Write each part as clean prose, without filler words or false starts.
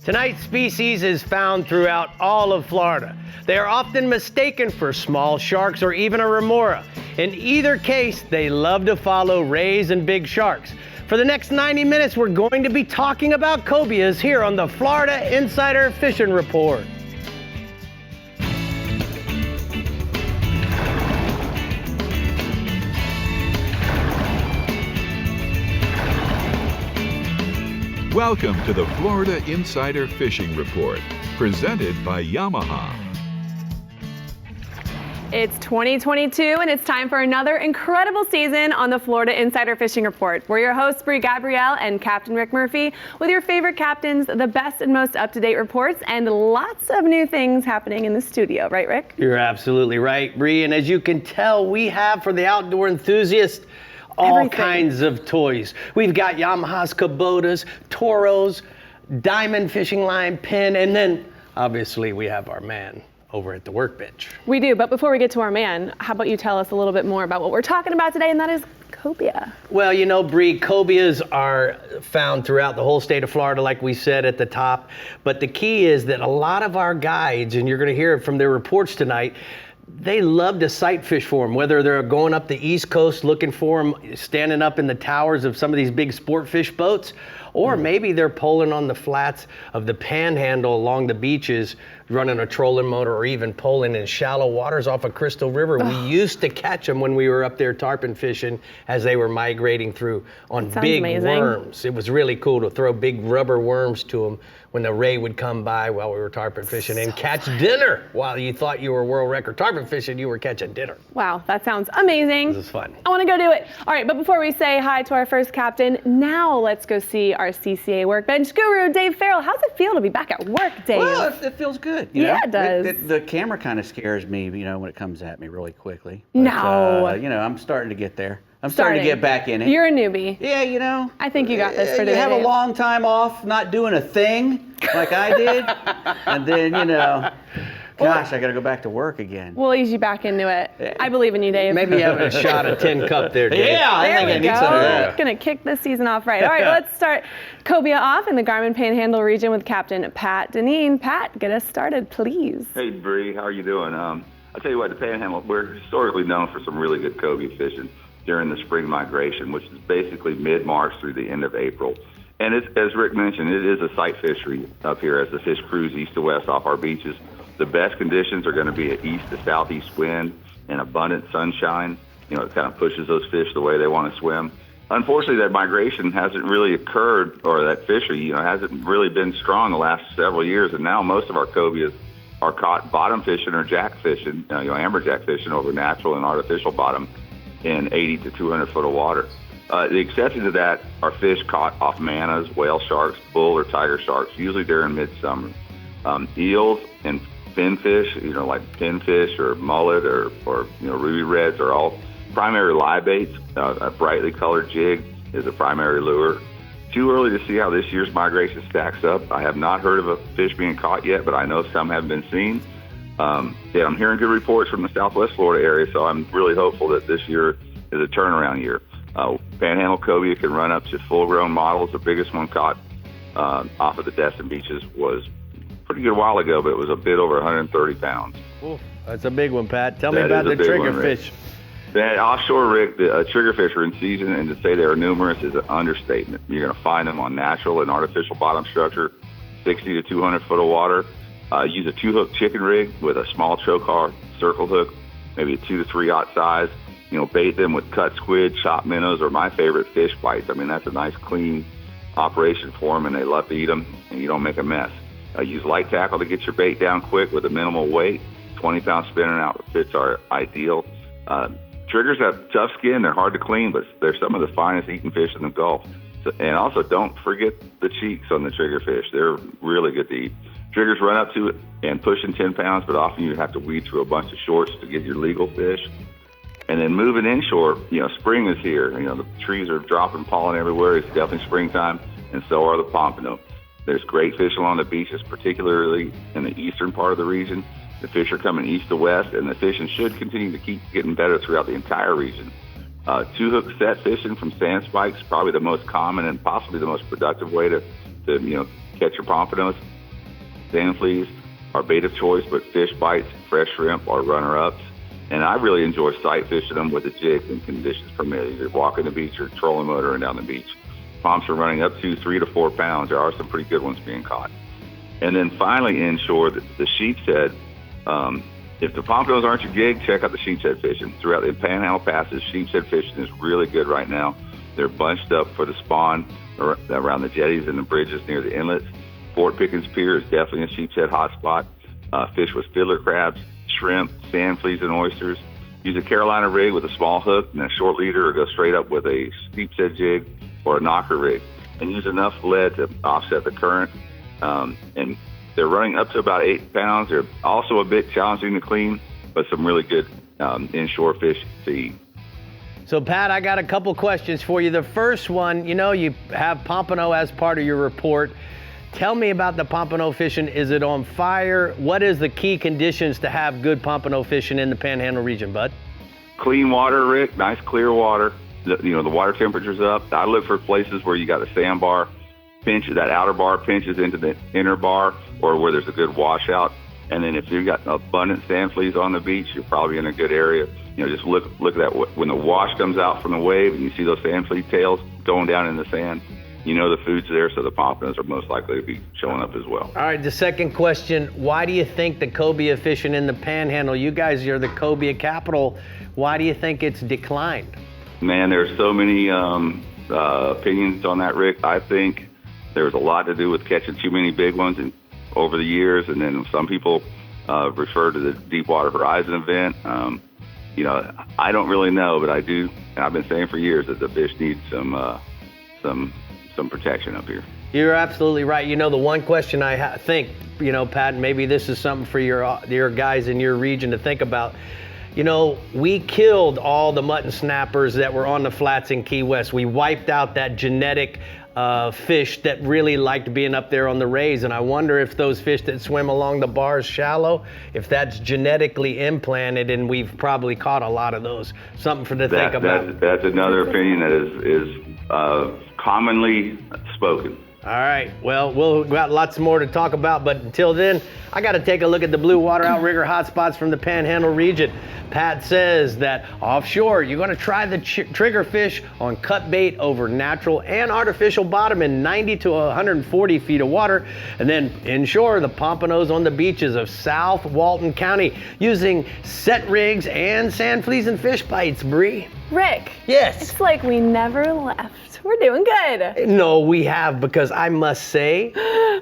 Tonight's species is found throughout all of Florida. They are often mistaken for small sharks or even a remora. In either case, they love to follow rays and big sharks. For the next 90 minutes, we're going to be talking about cobias here on the Florida Insider Fishing Report. Welcome to the Florida Insider Fishing Report, presented by Yamaha. It's 2022 and it's time for another incredible season on the Florida Insider Fishing Report. We're your hosts, Brie Gabrielle and Captain Rick Murphy, with your favorite captains, the best and most up-to-date reports, and lots of new things happening in the studio. Right, Rick? You're absolutely right, Brie. And as you can tell, we have, for the outdoor enthusiast, all kinds of toys. We've got Yamaha's Kubotas, Toros, diamond fishing line, pin, and then obviously we have our man over at the workbench. We do, but before we get to our man, how about you tell us a little bit more about what we're talking about today, and that is cobia. Well, you know, Brie, cobias are found throughout the whole state of Florida, like we said at the top. But the key is that a lot of our guides, and you're going to hear it from their reports tonight, they love to sight fish for them, whether they're going up the East Coast looking for them, standing up in the towers of some of these big sport fish boats, or maybe they're poling on the flats of the Panhandle along the beaches, running a trolling motor, or even poling in shallow waters off of Crystal River. We used to catch them when we were up there tarpon fishing as they were migrating through on big worms. It was really cool to throw big rubber worms to them when the ray would come by while we were tarpon fishing and catch dinner. While you thought you were world record tarpon fishing, you were catching dinner. Wow, that sounds amazing. This is fun. I want to go do it. All right, but before we say hi to our first captain, now let's go see our CCA workbench guru, Dave Ferrell. How's it feel to be back at work, Dave? Well, it feels good. Yeah, it does. The camera kind of scares me, you know, when it comes at me really quickly. But, no. You know, I'm starting to get there. I'm starting to get back in it. You're a newbie. Yeah, you know. I think you got this for today. You have a long time off, not doing a thing like I did, and then, you know, gosh, I got to go back to work again. We'll ease you back into it. I believe in you, Dave. Maybe having a shot of tin cup there, Dave. Yeah, I think I need some of that. Gonna kick this season off right. All right, let's start cobia off in the GARMIN Panhandle region with Captain Pat Deneen. Pat, get us started, please. Hey, Brie, how are you doing? I'll tell you what, the Panhandle, we're historically known for some really good cobia fishing during the spring migration, which is basically mid-March through the end of April. And it's, as Rick mentioned, it is a sight fishery up here as the fish cruise east to west off our beaches. The best conditions are going to be an east to southeast wind and abundant sunshine. You know, it kind of pushes those fish the way they want to swim. Unfortunately, that migration hasn't really occurred, or that fishery, you know, hasn't really been strong the last several years. And now most of our cobias are caught bottom fishing or jack fishing, you know, amberjack fishing over natural and artificial bottom in 80 to 200 foot of water. The exception to that are fish caught off mannas, whale sharks, bull or tiger sharks, usually during midsummer. Eels and finfish, you know, like pinfish or mullet or you know, ruby reds are all primary live baits. A brightly colored jig is a primary lure. Too early to see how this year's migration stacks up. I have not heard of a fish being caught yet, but I know some have been seen. Yeah, I'm hearing good reports from the Southwest Florida area, so I'm really hopeful that this year is a turnaround year. Panhandle cobia can run up to full-grown models. The biggest one caught off of the Destin beaches was pretty good while ago, but it was a bit over 130 pounds. Ooh, that's a big one, Pat. Tell me about the triggerfish. That offshore, Rick, the triggerfish are in season, and to say they are numerous is an understatement. You're going to find them on natural and artificial bottom structure, 60 to 200 foot of water. Use a 2-hook chicken rig with a small choker circle hook, maybe a 2 to 3/0 size. You know, bait them with cut squid, chopped minnows, or my favorite, FISHBITES. I mean, that's a nice, clean operation for them, and they love to eat them, and you don't make a mess. Use light tackle to get your bait down quick with a minimal weight. 20-pound spinning outfits are ideal. Triggers have tough skin. They're hard to clean, but they're some of the finest eating fish in the Gulf. So, and also, don't forget the cheeks on the triggerfish. They're really good to eat. Triggers run up to it and pushing 10 pounds, but often you have to weed through a bunch of shorts to get your legal fish. And then moving inshore, you know, spring is here. You know, the trees are dropping pollen everywhere. It's definitely springtime, and so are the pompano. There's great fish along the beaches, particularly in the eastern part of the region. The fish are coming east to west, and the fishing should continue to keep getting better throughout the entire region. 2-hook set fishing from sand spikes, probably the most common and possibly the most productive way to catch your pompanos. sand fleas are bait of choice, but fish bites, fresh shrimp are runner-ups. And I really enjoy sight fishing them with a jig when conditions permit. Either walking the beach or trolling motoring down the beach. Pomps are running up to 3 to 4 pounds. There are some pretty good ones being caught. And then finally, inshore, the sheepshead. If the pompanos aren't your gig, check out the sheepshead fishing. Throughout the Panhandle Passes, sheepshead fishing is really good right now. They're bunched up for the spawn around the jetties and the bridges near the inlets. Fort Pickens Pier is definitely a sheepshead hotspot. Fish with fiddler crabs, shrimp, sand fleas, and oysters. Use a Carolina rig with a small hook and a short leader, or go straight up with a sheepshead jig or a knocker rig. And use enough lead to offset the current. And they're running up to about 8 pounds. They're also a bit challenging to clean, but some really good inshore fish to eat. So, Pat, I got a couple questions for you. The first one, you know, you have pompano as part of your report. Tell me about the pompano fishing. Is it on fire? What is the key conditions to have good pompano fishing in the Panhandle region, bud? Clean water, Rick. Nice clear water. The water temperature's up. I look for places where you got a sandbar pinch, that outer bar pinches into the inner bar, or where there's a good washout. And then if you've got abundant sand fleas on the beach, you're probably in a good area. Just look at that. When the wash comes out from the wave and you see those sand flea tails going down in the sand, the food's there, so the pompanos are most likely to be showing up as well. All right, the second question, why do you think the cobia fishing in the Panhandle, you guys are the cobia capital, why do you think it's declined? Man, there's so many opinions on that, Rick. I think there's a lot to do with catching too many big ones over the years, and then some people refer to the Deepwater Horizon event. I don't really know, but I do, and I've been saying for years that the fish need some protection up here. You're absolutely right. The one question I think, Pat, maybe this is something for your guys in your region to think about. We killed all the mutton snappers that were on the flats in Key West. We wiped out that genetic fish that really liked being up there on the rays, and I wonder if those fish that swim along the bars shallow, if that's genetically implanted, and we've probably caught a lot of those. Something to think about. That's another opinion that is commonly spoken. All right, well, we've got lots more to talk about, but until then, I got to take a look at the blue water outrigger hotspots from the Panhandle region. Pat says that offshore, you're going to try the trigger fish on cut bait over natural and artificial bottom in 90 to 140 feet of water. And then inshore, the pompanos on the beaches of South Walton County using set rigs and sand fleas and fish bites, Brie. Rick. Yes. It's like we never left. We're doing good. No, we have, because I must say,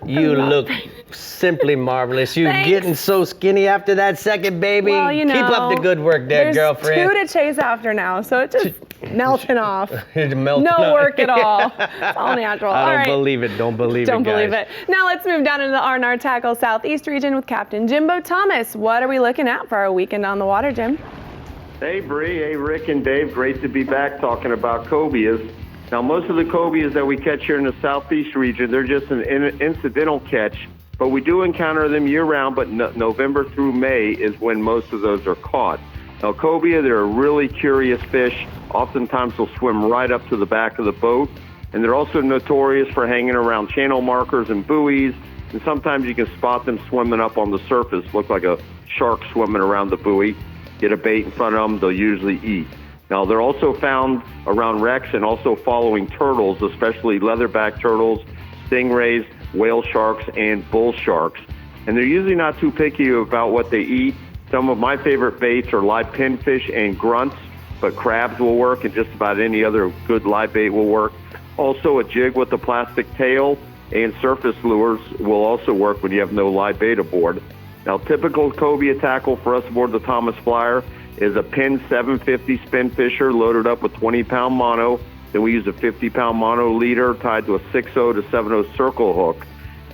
you look simply marvelous. You're getting so skinny after that second baby. Well, Keep up the good work there, girlfriend. There's 2 to chase after now, so it's just melting off. No work at all. It's all natural. I don't believe it. Don't believe it, Don't believe guys. it. Now let's move down into the R&R Tackle Southeast region with Captain Jimbo Thomas. What are we looking at for our weekend on the water, Jim? Hey, Brie. Hey, Rick and Dave. Great to be back talking about cobias. Now, most of the cobias that we catch here in the Southeast region, they're just an incidental catch, but we do encounter them year-round, but November through May is when most of those are caught. Now, cobia, they're a really curious fish. Oftentimes, they'll swim right up to the back of the boat, and they're also notorious for hanging around channel markers and buoys, and sometimes you can spot them swimming up on the surface, look like a shark swimming around the buoy. Get a bait in front of them, they'll usually eat. Now, they're also found around wrecks and also following turtles, especially leatherback turtles, stingrays, whale sharks, and bull sharks. And they're usually not too picky about what they eat. Some of my favorite baits are live pinfish and grunts, but crabs will work, and just about any other good live bait will work. Also, a jig with a plastic tail and surface lures will also work when you have no live bait aboard. Now, typical cobia tackle for us aboard the Thomas Flyer is a pin 750 spin fisher loaded up with 20-pound mono. Then we use a 50-pound mono leader tied to a 6.0 to 7.0 circle hook.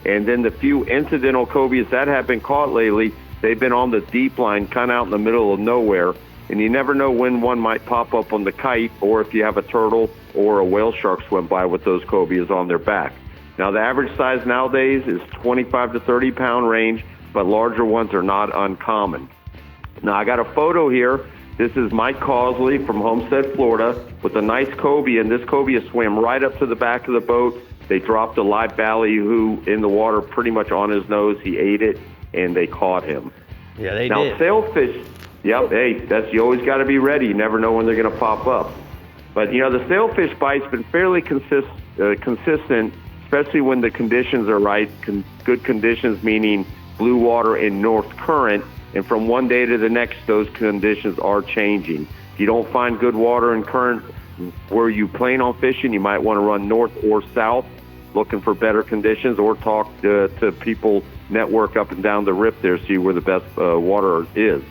And then the few incidental cobias that have been caught lately, they've been on the deep line, kind of out in the middle of nowhere. And you never know when one might pop up on the kite, or if you have a turtle or a whale shark swim by with those cobias on their back. Now, the average size nowadays is 25 to 30-pound range, but larger ones are not uncommon. Now, I got a photo here. This is Mike Causley from Homestead, Florida, with a nice cobia, and this cobia swam right up to the back of the boat, They dropped a live ballyhoo in the water pretty much on his nose. He ate it, and they caught him. Yeah, they Now, did. sailfish, yep, hey, you always got to be ready. You never know when they're going to pop up. But, you know, the sailfish bite's been fairly consistent, especially when the conditions are right. Good conditions meaning blue water and north current. And from one day to the next, those conditions are changing. If you don't find good water and current where you plan on fishing, you might want to run north or south looking for better conditions, or talk to people, network up and down the rip there, see where the best water is.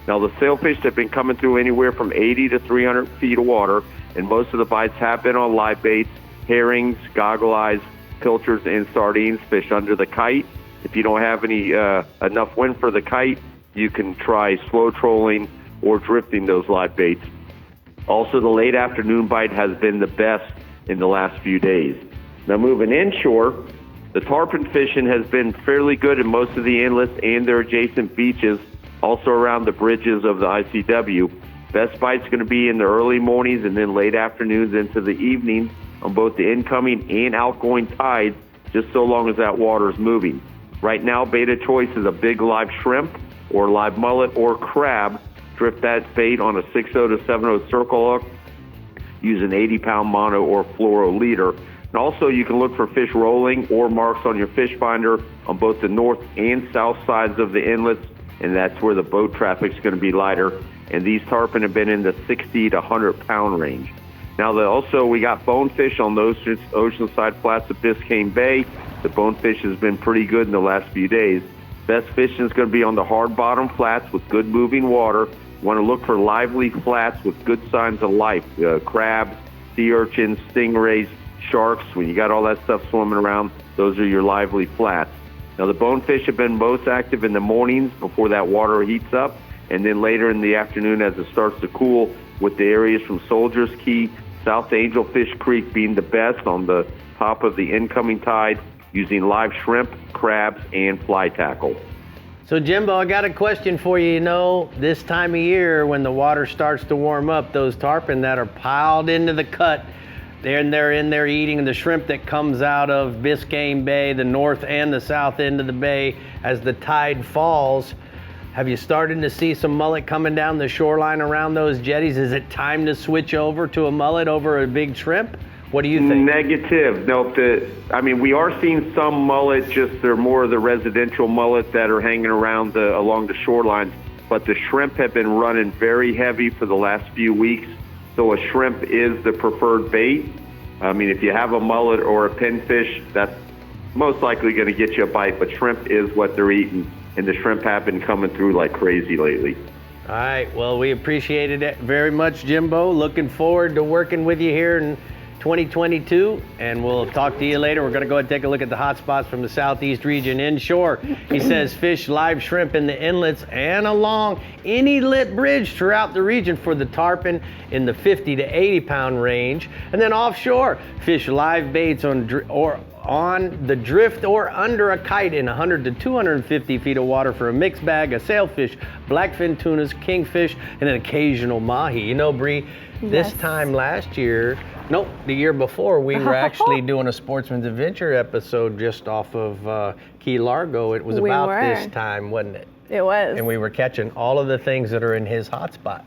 Now, the sailfish have been coming through anywhere from 80 to 300 feet of water, and most of the bites have been on live baits, herrings, goggle eyes, pilchards, and sardines, fish under the kite. If you don't have any enough wind for the kite, you can try slow trolling or drifting those live baits. Also, the late afternoon bite has been the best in the last few days. Now, moving inshore, the tarpon fishing has been fairly good in most of the inlets and their adjacent beaches, also around the bridges of the ICW. Best bite's going to be in the early mornings and then late afternoons into the evenings on both the incoming and outgoing tides, just so long as that water is moving. Right now, beta choice is a big live shrimp or live mullet or crab. Drift that bait on a 6.0 to 7.0 circle hook using 80-pound mono or fluoro leader. And also, you can look for fish rolling or marks on your fish finder on both the north and south sides of the inlets, and that's where the boat traffic's going to be lighter. And these tarpon have been in the 60 to 100-pound range. Now, we got bonefish on those oceanside flats of Biscayne Bay. The bonefish has been pretty good in the last few days. Best fishing is going to be on the hard bottom flats with good moving water. You want to look for lively flats with good signs of life, crabs, sea urchins, stingrays, sharks. When you got all that stuff swimming around, those are your lively flats. Now, the bonefish have been most active in the mornings before that water heats up, and then later in the afternoon as it starts to cool, with the areas from Soldier's Key, South Angelfish Creek being the best on the top of the incoming tide, using live shrimp, crabs, and fly tackle. So, Jimbo, I got a question for you. You know, this time of year when the water starts to warm up, those tarpon that are piled into the cut, they're in there eating the shrimp that comes out of Biscayne Bay, the north and the south end of the bay as the tide falls. Have you started to see some mullet coming down the shoreline around those jetties? Is it time to switch over to a mullet over a big shrimp? What do you think? Negative. Nope. We are seeing some mullet, just they're more of the residential mullet that are hanging around along the shorelines. But the shrimp have been running very heavy for the last few weeks. So a shrimp is the preferred bait. If you have a mullet or a pinfish, that's most likely going to get you a bite. But shrimp is what they're eating, and the shrimp have been coming through like crazy lately. All right. Well, we appreciated it very much, Jimbo. Looking forward to working with you here in 2022, and we'll talk to you later. We're going to go ahead and take a look at the hot spots from the southeast region inshore. He says fish live shrimp in the inlets and along any lit bridge throughout the region for the tarpon in the 50 to 80-pound range. And then offshore, fish live baits on the drift or under a kite in 100 to 250 feet of water for a mixed bag of sailfish, blackfin tunas, kingfish, and an occasional mahi. You know, Brie, this time last year, the year before, we were actually doing a Sportsman's Adventure episode just off of Key Largo. It was about this time, wasn't it? It was. And we were catching all of the things that are in his hotspot.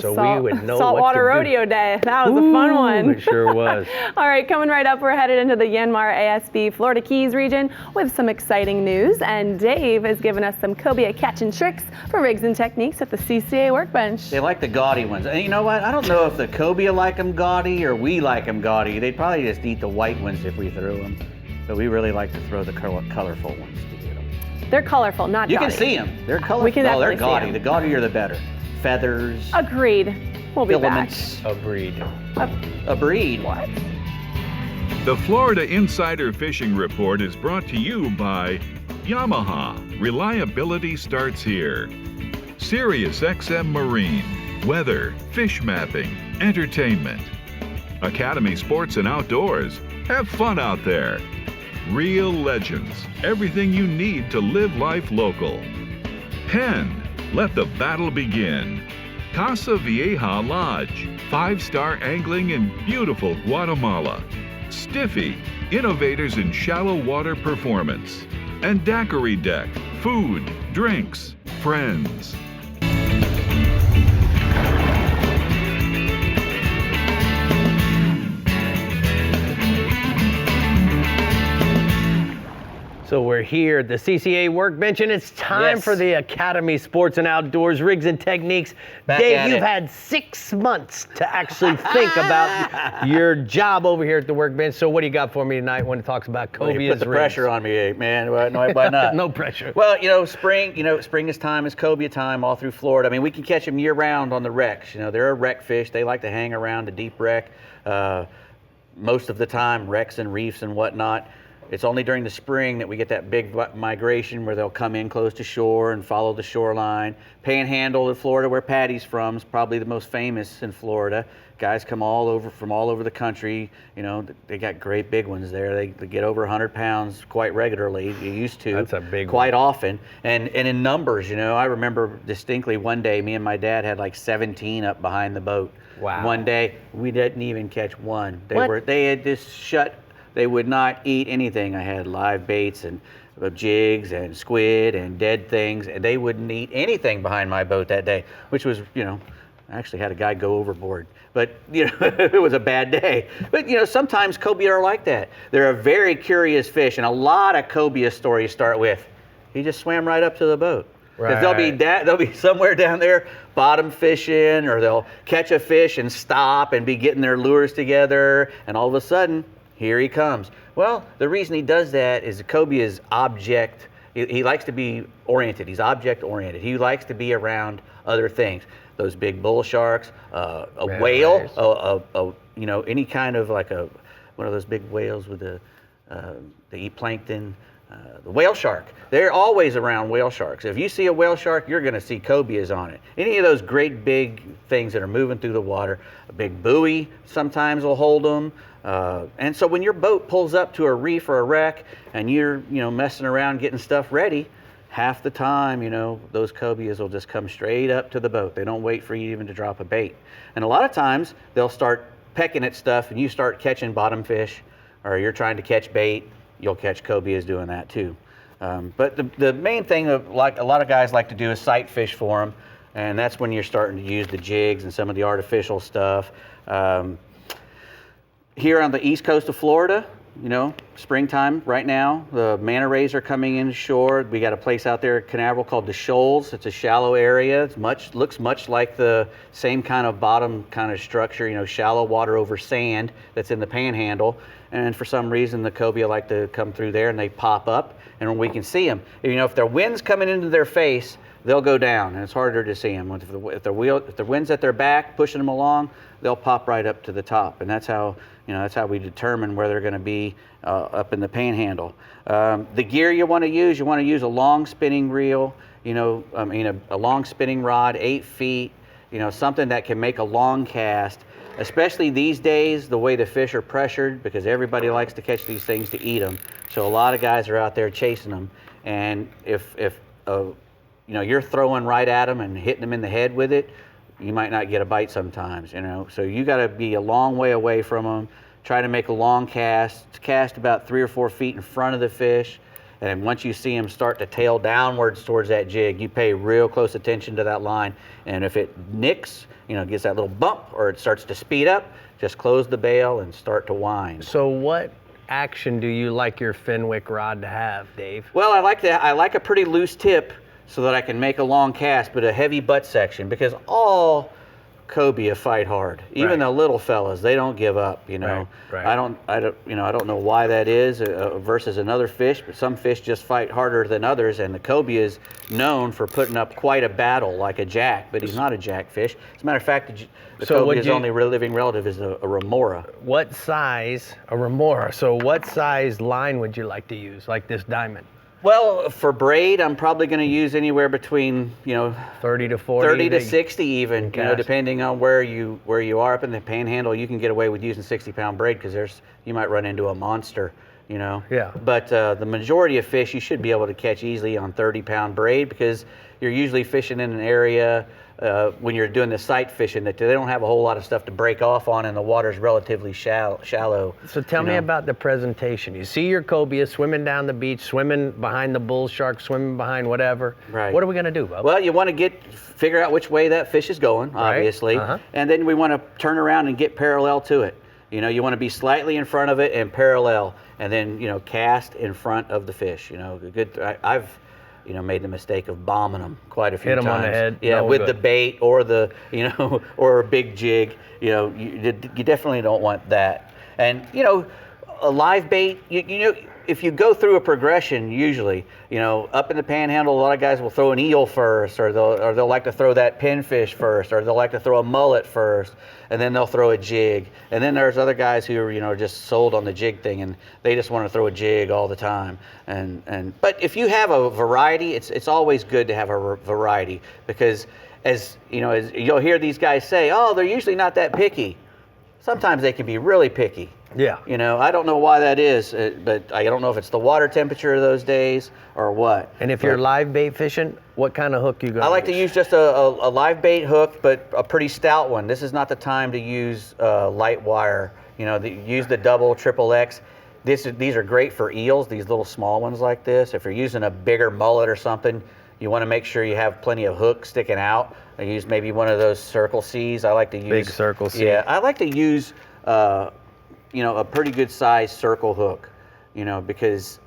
So we would know Saltwater what to Rodeo do. Day. That was a fun one. It sure was. All right, coming right up, we're headed into the YANMAR ASB Florida Keys region with some exciting news. And Dave has given us some cobia catch and tricks for rigs and techniques at the CCA workbench. They like the gaudy ones. And you know what? I don't know if the cobia like them gaudy or we like them gaudy. They'd probably just eat the white ones if we threw them. But we really like to throw the colorful ones to get them. They're colorful, not You gaudy. can see them. They're colorful. We can they're definitely see gaudy. them. The gaudier the better. Feathers. Agreed. We'll be filaments. A breed. back. A breed. What? The Florida Insider Fishing Report is brought to you by Yamaha. Reliability starts here. Sirius XM Marine. Weather, fish mapping, entertainment. Academy Sports and Outdoors. Have fun out there. Real Legends. Everything you need to live life local. Penn. Let the battle begin. Casa VIEJA Lodge. 5-star angling in beautiful Guatemala. Stiffy, innovators in shallow water performance. And Daiquiri Deck, food, drinks, friends. So we're here at the CCA workbench, and it's time for the Academy Sports and Outdoors Rigs and Techniques. Dave, you've had 6 months to actually think about your job over here at the workbench. So what do you got for me tonight when it talks about Cobia's rigs? You put the pressure on me, man. Why not? No pressure. Well, spring is time, is cobia time all through Florida. I mean, we can catch them year round on the wrecks. They're a wreck fish. They like to hang around a deep wreck. Most of the time, wrecks and reefs and whatnot. It's only during the spring that we get that big migration where they'll come in close to shore and follow the shoreline. Panhandle in Florida, where Patty's from, is probably the most famous in Florida. Guys come from all over the country. They got great big ones there. They get over 100 pounds quite regularly. You used to. That's a big quite one. often. And in numbers, I remember distinctly one day, me and my dad had like 17 up behind the boat. Wow. One day, we didn't even catch one. What? They had just shut. They would not eat anything. I had live baits and jigs and squid and dead things, and they wouldn't eat anything behind my boat that day, which was, I actually had a guy go overboard. But, it was a bad day. But, sometimes cobia are like that. They're a very curious fish, and a lot of cobia stories start with, he just swam right up to the boat. Right. They'll be somewhere down there bottom fishing, or they'll catch a fish and stop and be getting their lures together, and all of a sudden, here he comes. Well, the reason he does that is the cobia is object. He likes to be oriented. He's object oriented. He likes to be around other things. Those big bull sharks, a whale, any kind of like one of those big whales with they eat plankton. The whale shark. They're always around whale sharks. If you see a whale shark, you're going to see cobias on it. Any of those great big things that are moving through the water, a big buoy sometimes will hold them. And so when your boat pulls up to a reef or a wreck and you're, messing around getting stuff ready, half the time, those cobias will just come straight up to the boat. They don't wait for you even to drop a bait. And a lot of times they'll start pecking at stuff and you start catching bottom fish, or you're trying to catch bait, you'll catch cobias doing that too. But the main thing like a lot of guys like to do is sight fish for them. And that's when you're starting to use the jigs and some of the artificial stuff. Here on the east coast of Florida, springtime right now, the manta rays are coming inshore. We got a place out there at Canaveral called the Shoals. It's a shallow area. It looks much like the same kind of bottom kind of structure, shallow water over sand that's in the Panhandle. And for some reason, the cobia like to come through there and they pop up, and we can see them. If their wind's coming into their face, they'll go down, and it's harder to see them. If the wind's at their back, pushing them along, they'll pop right up to the top, and that's how we determine where they're going to be up in the Panhandle. The gear you want to use a long spinning reel, a long spinning rod, 8 feet, something that can make a long cast. Especially these days, the way the fish are pressured, because everybody likes to catch these things to eat them. So a lot of guys are out there chasing them, and if you're throwing right at them and hitting them in the head with it, you might not get a bite sometimes, So you got to be a long way away from them. Try to make a long cast about 3 or 4 feet in front of the fish. And once you see them start to tail downwards towards that jig, you pay real close attention to that line. And if it nicks, gets that little bump, or it starts to speed up, just close the bail and start to wind. So what action do you like your Fenwick rod to have, Dave? Well, I like a pretty loose tip so that I can make a long cast, but a heavy butt section, because all cobia fight hard. Even the little fellas, they don't give up. Right. I don't know why that is versus another fish, but some fish just fight harder than others, and the cobia is known for putting up quite a battle, like a jack, but he's not a jack fish. As a matter of fact, the cobia's only living relative is a remora. What size line would you like to use, like this diamond? Well, for braid, I'm probably going to use anywhere between 30 to 40, 30 to 60 even. Depending on where you are up in the Panhandle, you can get away with using 60-pound braid, because you might run into a monster you know. Yeah. But the majority of fish you should be able to catch easily on 30-pound braid, because you're usually fishing in an area when you're doing the sight fishing that they don't have a whole lot of stuff to break off on, and the water's relatively shallow. So tell me about the presentation. You see your cobia swimming down the beach, swimming behind the bull shark, swimming behind whatever. Right. What are we going to do, Bub? Well, you want to figure out which way that fish is going, obviously, and then we want to turn around and get parallel to it. You know, you want to be slightly in front of it and parallel, and then, you know, cast in front of the fish. You know, I've made the mistake of bombing them quite a few times. Hit them on the head. Yeah, no with good. the bait or the, or a big jig. You know, you definitely don't want that. And, a live bait, if you go through a progression, usually, up in the Panhandle, a lot of guys will throw an eel first, or they'll like to throw that pinfish first, or they'll like to throw a mullet first, and then they'll throw a jig. And then there's other guys who are, just sold on the jig thing, and they just want to throw a jig all the time. But if you have a variety, it's always good to have a variety, because as you'll hear these guys say, oh, they're usually not that picky. Sometimes they can be really picky. Yeah. I don't know why that is, but I don't know if it's the water temperature of those days or what. And if you're live bait fishing, what kind of hook you going to use? I like to use just a live bait hook, but a pretty stout one. This is not the time to use light wire. Use the double, triple X. These are great for eels, these little small ones like this. If you're using a bigger mullet or something, you want to make sure you have plenty of hooks sticking out. I use maybe one of those Circle C's. I like to use big Circle C. Yeah, I like to use a pretty good size circle hook, because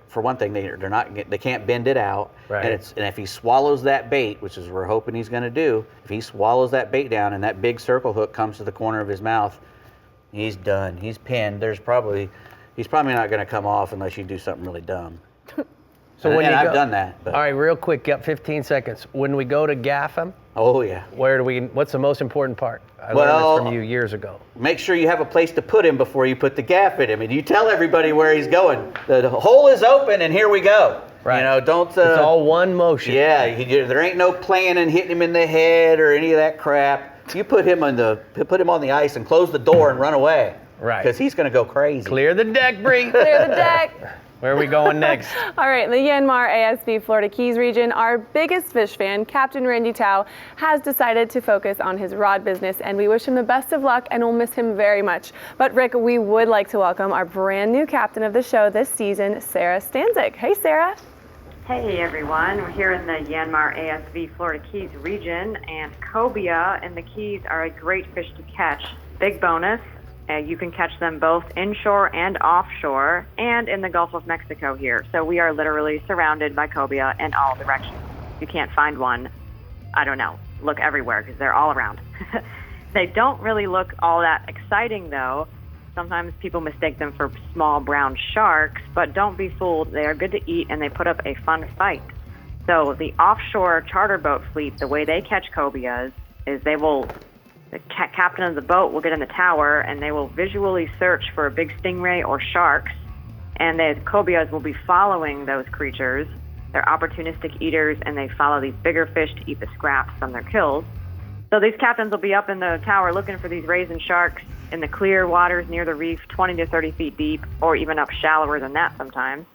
for one thing, they can't bend it out. Right. And if he swallows that bait, which is what we're hoping he's going to do, if he swallows that bait down and that big circle hook comes to the corner of his mouth, he's done. He's pinned. He's probably not going to come off unless you do something really dumb. So I've done that. But. All right, real quick, got 15 seconds. When we go to gaff him, oh yeah, what's the most important part? I learned this from you years ago. Make sure you have a place to put him before you put the gaff in him, and you tell everybody where he's going. The hole is open, and here we go. Right. Don't. It's all one motion. Yeah, there ain't no playing and hitting him in the head or any of that crap. You put him on the ice and close the door and run away. Right. Because he's going to go crazy. Clear the deck, Brie. Clear the deck. Where are we going next? All right, in the YANMAR ASB Florida Keys region, our biggest fish fan, Captain Randy Tao, has decided to focus on his rod business, and we wish him the best of luck and we'll miss him very much. But Rick, we would like to welcome our brand new captain of the show this season, Sarah Stanzik. Hey, Sarah. Hey everyone, we're here in the YANMAR ASB Florida Keys region, and cobia and the Keys are a great fish to catch. Big bonus. You can catch them both inshore and offshore and in the Gulf of Mexico here. So we are literally surrounded by cobia in all directions. You can't find one, I don't know, look everywhere because they're all around. They don't really look all that exciting though. Sometimes people mistake them for small brown sharks, but don't be fooled. They are good to eat and they put up a fun fight. So the offshore charter boat fleet, the way they catch cobias is the captain of the boat will get in the tower and they will visually search for a big stingray or sharks, and the cobias will be following those creatures. They're opportunistic eaters and they follow these bigger fish to eat the scraps from their kills. So these captains will be up in the tower looking for these rays and sharks in the clear waters near the reef, 20 to 30 feet deep, or even up shallower than that sometimes.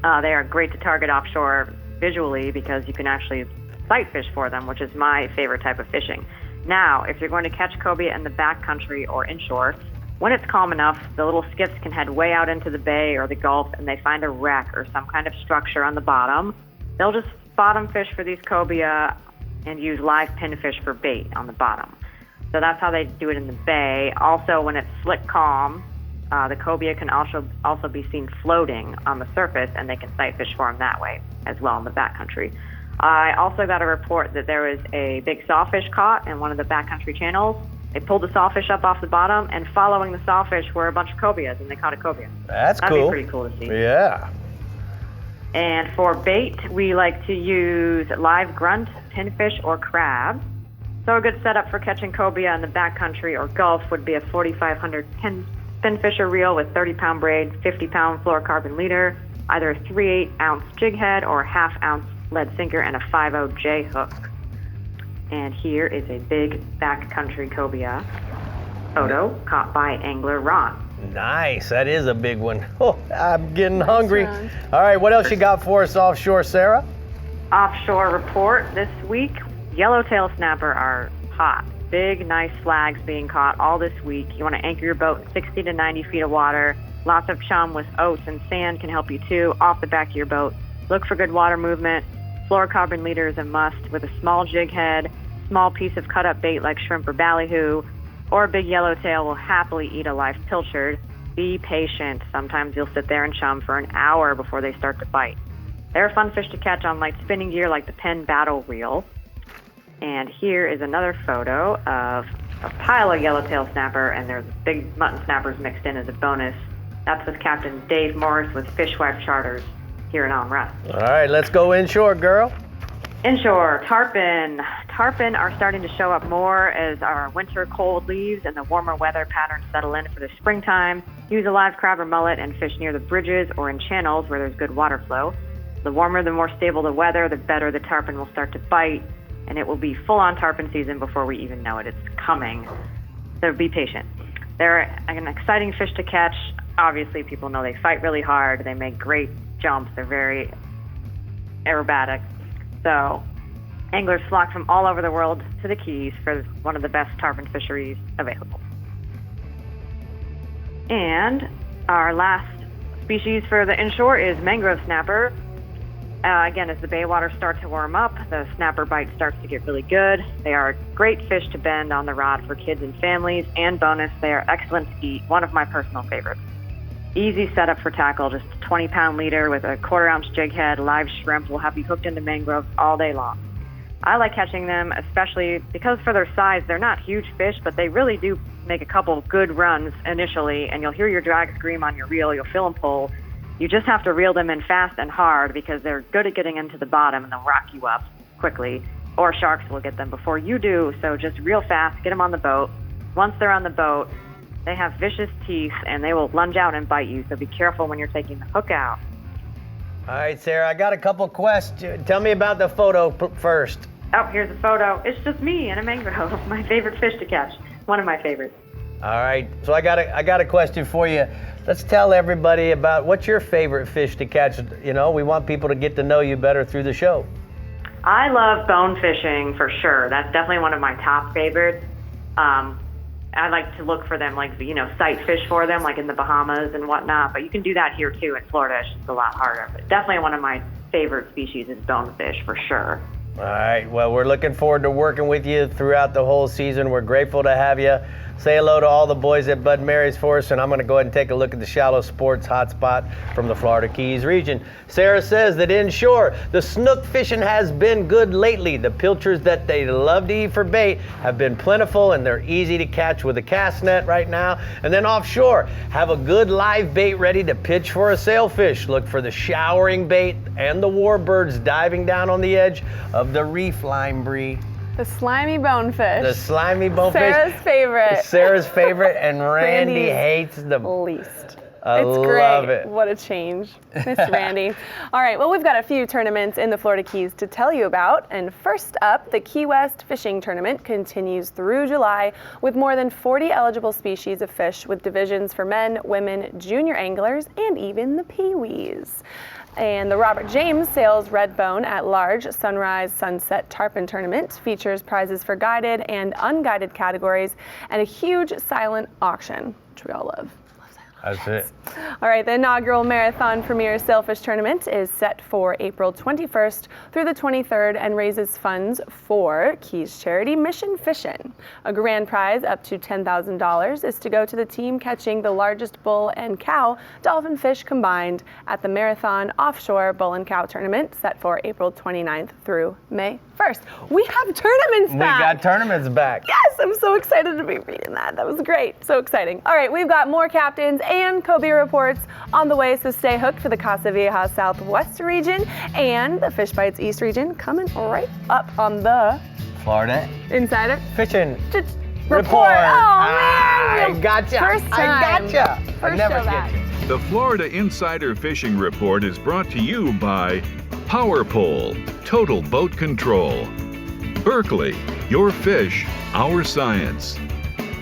They are great to target offshore visually because you can actually sight fish for them, which is my favorite type of fishing. Now, if you're going to catch cobia in the backcountry or inshore, when it's calm enough, the little skiffs can head way out into the bay or the Gulf and they find a wreck or some kind of structure on the bottom. They'll just bottom fish for these cobia and use live pinfish for bait on the bottom. So that's how they do it in the bay. Also, when it's slick calm, the cobia can also be seen floating on the surface and they can sight fish for them that way as well in the backcountry. I also got a report that there was a big sawfish caught in one of the backcountry channels. They pulled the sawfish up off the bottom, and following the sawfish were a bunch of cobias, and they caught a cobia. That'd be pretty cool to see. Yeah. And for bait, we like to use live grunt, pinfish, or crab. So a good setup for catching cobia in the backcountry or Gulf would be a 4,500 pinfisher reel with 30-pound braid, 50-pound fluorocarbon leader, either a 3/8-ounce jig head or a half-ounce lead sinker and a 5/0 J hook. And here is a big backcountry cobia photo caught by angler Ron. Nice. That is a big one. Oh, I'm getting hungry. round. All right, what else you got for us offshore, Sarah? Offshore report this week, yellowtail snapper are hot. Big, nice flags being caught all this week. You want to anchor your boat in 60 to 90 feet of water. Lots of chum with oats and sand can help you too, off the back of your boat. Look for good water movement. Fluorocarbon leader is a must with a small jig head, small piece of cut up bait like shrimp or ballyhoo, or a big yellowtail will happily eat a live pilchard. Be patient. Sometimes you'll sit there and chum for an hour before they start to bite. They're a fun fish to catch on light spinning gear like the Penn Battle Reel. And here is another photo of a pile of yellowtail snapper, and there's big mutton snappers mixed in as a bonus. That's with Captain Dave Morris with Fishwife Charters here in Alm Ross. All right, let's go inshore, girl. Inshore, tarpon. Tarpon are starting to show up more as our winter cold leaves and the warmer weather patterns settle in for the springtime. Use a live crab or mullet and fish near the bridges or in channels where there's good water flow. The warmer, the more stable the weather, the better the tarpon will start to bite, and it will be full-on tarpon season before we even know it. It's coming. So be patient. They're an exciting fish to catch. Obviously, people know they fight really hard. They make great jumps. They're very aerobatic. So anglers flock from all over the world to the Keys for one of the best tarpon fisheries available. And our last species for the inshore is mangrove snapper. Again, as the bay waters start to warm up, the snapper bite starts to get really good. They are great fish to bend on the rod for kids and families, and bonus, they are excellent to eat, one of my personal favorites. Easy setup for tackle, just a 20-pound leader with a quarter-ounce jig head, live shrimp will have you hooked into mangroves all day long. I like catching them, especially because for their size, they're not huge fish, but they really do make a couple good runs initially, and you'll hear your drag scream on your reel, you'll feel them pull. You just have to reel them in fast and hard because they're good at getting into the bottom and they'll rock you up quickly, or sharks will get them before you do. So just reel fast, get them on the boat. Once they're on the boat, they have vicious teeth and they will lunge out and bite you. So be careful when you're taking the hook out. All right, Sarah, I got a couple questions. Tell me about the photo first. Oh, here's a photo. It's just me and a mangrove, my favorite fish to catch. One of my favorites. All right, so I got a question for you. Let's tell everybody about what's your favorite fish to catch. You know, we want people to get to know you better through the show. I love bone fishing for sure. That's definitely one of my top favorites. I like to look for them, like, you know, sight fish for them, like in the Bahamas and whatnot. But you can do that here too in Florida. It's just a lot harder. But definitely one of my favorite species is bonefish for sure. All right, well, we're looking forward to working with you throughout the whole season. We're grateful to have you. Say hello to all the boys at Bud Mary's for us, and I'm going to go ahead and take a look at the shallow sports hotspot from the Florida Keys region. Sarah says that inshore, the snook fishing has been good lately. The pilchards that they love to eat for bait have been plentiful, and they're easy to catch with a cast net right now. And then offshore, have a good live bait ready to pitch for a sailfish. Look for the showering bait and the warbirds diving down on the edge of the reef line, Brie. The slimy bonefish. The slimy bonefish. Sarah's favorite. Sarah's favorite, and Randy Randy's hates the least. I It's love great. it. What a change. Miss Randy. All right, well, we've got a few tournaments in the Florida Keys to tell you about. And first up, the Key West Fishing Tournament continues through July with more than 40 eligible species of fish with divisions for men, women, junior anglers, and even the peewees. And the Robert James Sales Redbone at Large Sunrise Sunset Tarpon Tournament features prizes for guided and unguided categories and a huge silent auction, which we all love. That's it. All right, the inaugural Marathon Premier Sailfish Tournament is set for April 21st through the 23rd and raises funds for Keys charity Mission Fishin'. A grand prize up to $10,000 is to go to the team catching the largest bull and cow dolphin fish combined at the Marathon Offshore Bull and Cow Tournament set for April 29th through May 1st. We have tournaments back. We got tournaments back. Yes, I'm so excited to be reading that. That was great. So exciting. All right, we've got more captains and Cobia reports on the way, so stay hooked for the CASA VIEJA Southwest region and the FISHBITES East region coming right up on the Florida Insider Fishing Report. Oh, I man. gotcha. First I time. gotcha. I First never show back. get you. The Florida Insider Fishing Report is brought to you by POWERPOLE, Total Boat Control. Berkeley, your fish, our science.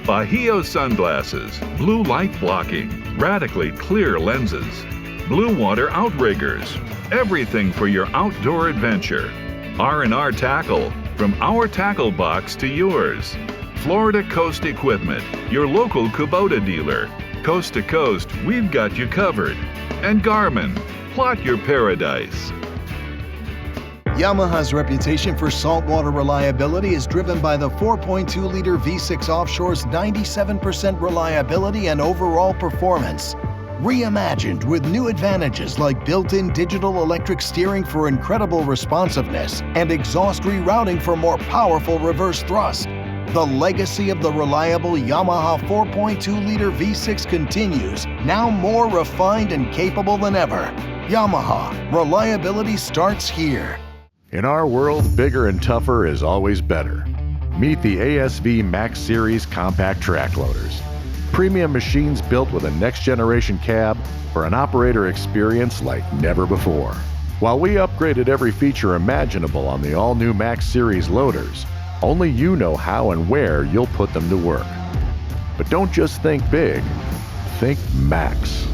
VIEJA sunglasses, blue light blocking, radically clear lenses, blue water outriggers, everything for your outdoor adventure. R&R tackle, from our tackle box to yours. Florida Coast Equipment, your local Kubota dealer. Coast to coast, we've got you covered. And GARMIN, plot your paradise. Yamaha's reputation for saltwater reliability is driven by the 4.2-liter V6 Offshore's 97% reliability and overall performance. Reimagined with new advantages like built-in digital electric steering for incredible responsiveness and exhaust rerouting for more powerful reverse thrust. The legacy of the reliable Yamaha 4.2-liter V6 continues, now more refined and capable than ever. Yamaha, reliability starts here. In our world, bigger and tougher is always better. Meet the ASV Max Series compact track loaders. Premium machines built with a next-generation cab for an operator experience like never before. While we upgraded every feature imaginable on the all-new Max Series loaders, only you know how and where you'll put them to work. But don't just think big, think Max.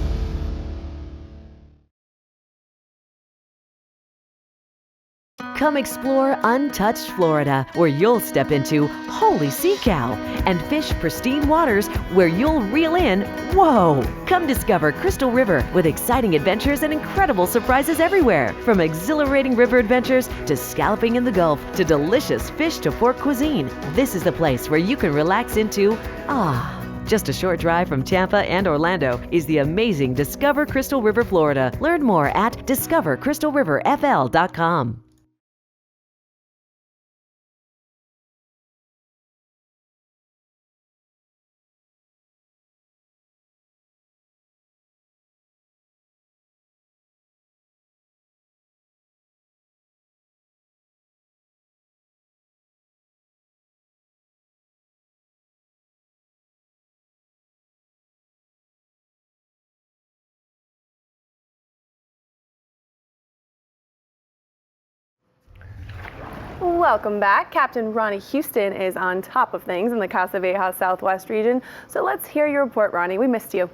Come explore untouched Florida, where you'll step into holy sea cow and fish pristine waters where you'll reel in whoa. Come discover Crystal River with exciting adventures and incredible surprises everywhere. From exhilarating river adventures to scalloping in the Gulf to delicious fish to fork cuisine, this is the place where you can relax into Just a short drive from Tampa and Orlando is the amazing Discover Crystal River, Florida. Learn more at discovercrystalriverfl.com. Welcome back. Captain Ronnie Houston is on top of things in the CASA VIEJA Southwest region. So let's hear your report, Ronnie. We missed you.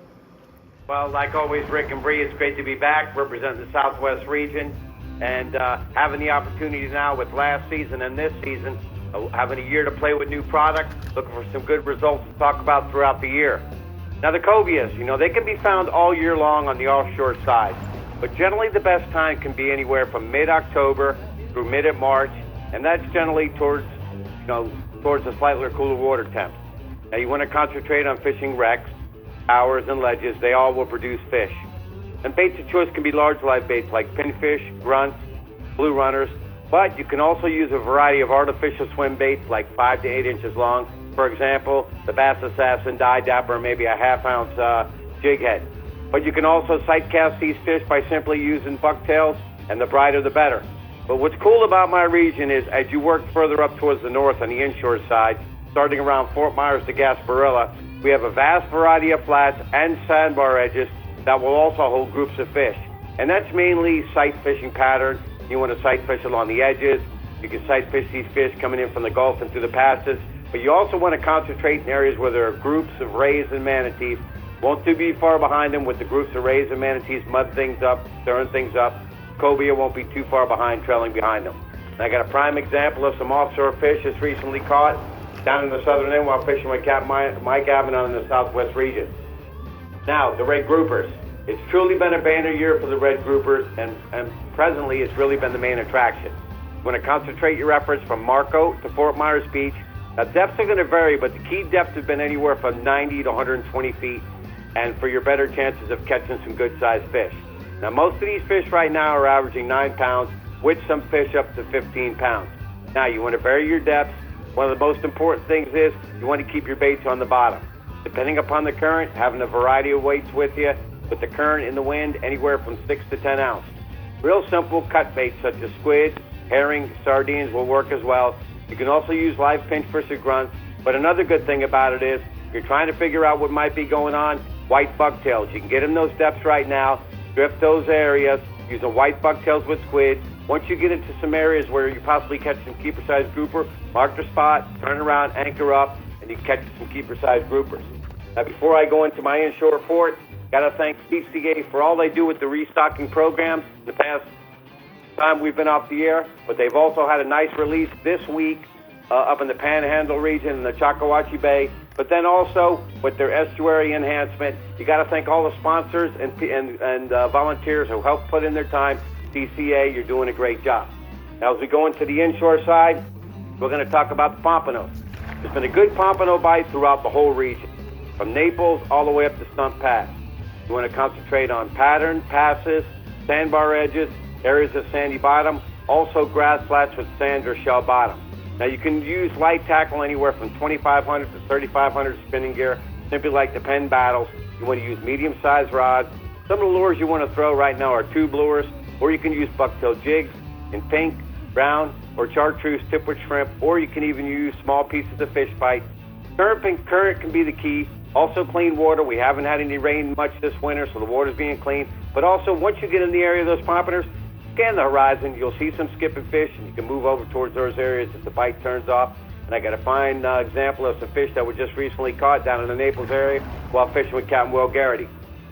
Well, like always, Rick and Brie, it's great to be back representing the Southwest region and having the opportunity now with last season and this season, having a year to play with new products, looking for some good results to talk about throughout the year. Now, the Cobias, they can be found all year long on the offshore side, but generally the best time can be anywhere from mid-October through mid-March, and that's generally towards the slightly cooler water temps. Now, you want to concentrate on fishing wrecks, towers, and ledges. They all will produce fish. And baits of choice can be large live baits like pinfish, grunts, blue runners, but you can also use a variety of artificial swim baits like 5 to 8 inches long. For example, the Bass Assassin, Die Dapper, maybe a half-ounce jig head. But you can also sight cast these fish by simply using bucktails, and the brighter the better. But what's cool about my region is as you work further up towards the north on the inshore side, starting around Fort Myers to Gasparilla, we have a vast variety of flats and sandbar edges that will also hold groups of fish. And that's mainly sight fishing pattern. You want to sight fish along the edges. You can sight fish these fish coming in from the Gulf and through the passes. But you also want to concentrate in areas where there are groups of rays and manatees. Won't too be far behind them with the groups of rays and manatees mud things up, stirring things up. Cobia won't be too far behind, trailing behind them. And I got a prime example of some offshore fish that's recently caught down in the southern end while fishing with Capt Mike Avenon in the southwest region. Now, the red groupers. It's truly been a banner year for the red groupers, and presently it's really been the main attraction. You want to concentrate your efforts from Marco to Fort Myers Beach. Now, depths are going to vary, but the key depths have been anywhere from 90 to 120 feet, and for your better chances of catching some good-sized fish. Now, most of these fish right now are averaging 9 pounds, with some fish up to 15 pounds. Now, you want to vary your depths. One of the most important things is you want to keep your baits on the bottom. Depending upon the current, having a variety of weights with you, with the current and the wind, anywhere from 6 to 10 ounce. Real simple cut baits such as squid, herring, sardines will work as well. You can also use live pinchfish or grunts, but another good thing about it is if you're trying to figure out what might be going on, white bucktails. You can get in those depths right now, drift those areas, using white bucktails with squid. Once you get into some areas where you possibly catch some keeper-sized grouper, mark the spot, turn around, anchor up, and you catch some keeper-sized groupers. Now, before I go into my inshore report, got to thank PCA for all they do with the restocking programs in the past time we've been off the air, but they've also had a nice release this week up in the Panhandle region in the Choctawhatchee Bay, but then also with their estuary enhancement. You got to thank all the sponsors and volunteers who help put in their time. PCA, you're doing a great job. Now, as we go into the inshore side, we're going to talk about the pompano. There's been a good pompano bite throughout the whole region, from Naples all the way up to Stump Pass. You want to concentrate on pattern, passes, sandbar edges, areas of sandy bottom, also grass flats with sand or shell bottom. Now, you can use light tackle anywhere from 2,500 to 3,500 spinning gear, simply like the Penn Battles. You want to use medium-sized rods. Some of the lures you want to throw right now are tube lures, or you can use bucktail jigs in pink, brown, or chartreuse tip with shrimp, or you can even use small pieces of fish bite. Current can be the key. Also, clean water. We haven't had any rain much this winter, so the water's being clean. But also, once you get in the area of those pompanoes, scan the horizon. You'll see some skipping fish, and you can move over towards those areas if the bite turns off. And I got a fine example of some fish that were just recently caught down in the Naples area while fishing with Captain Will Garrity.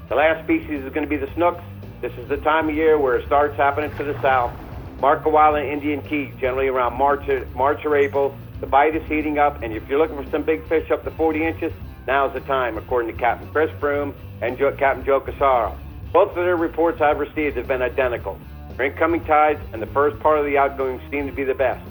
The last species is going to be the snooks. This is the time of year where it starts happening to the south. Markawala and Indian Key, generally around March or April. The bite is heating up, and if you're looking for some big fish up to 40 inches, now's the time, according to Captain Chris Broom and Captain Joe Casaro. Both of their reports I've received have been identical. Their incoming tides and the first part of the outgoing seem to be the best.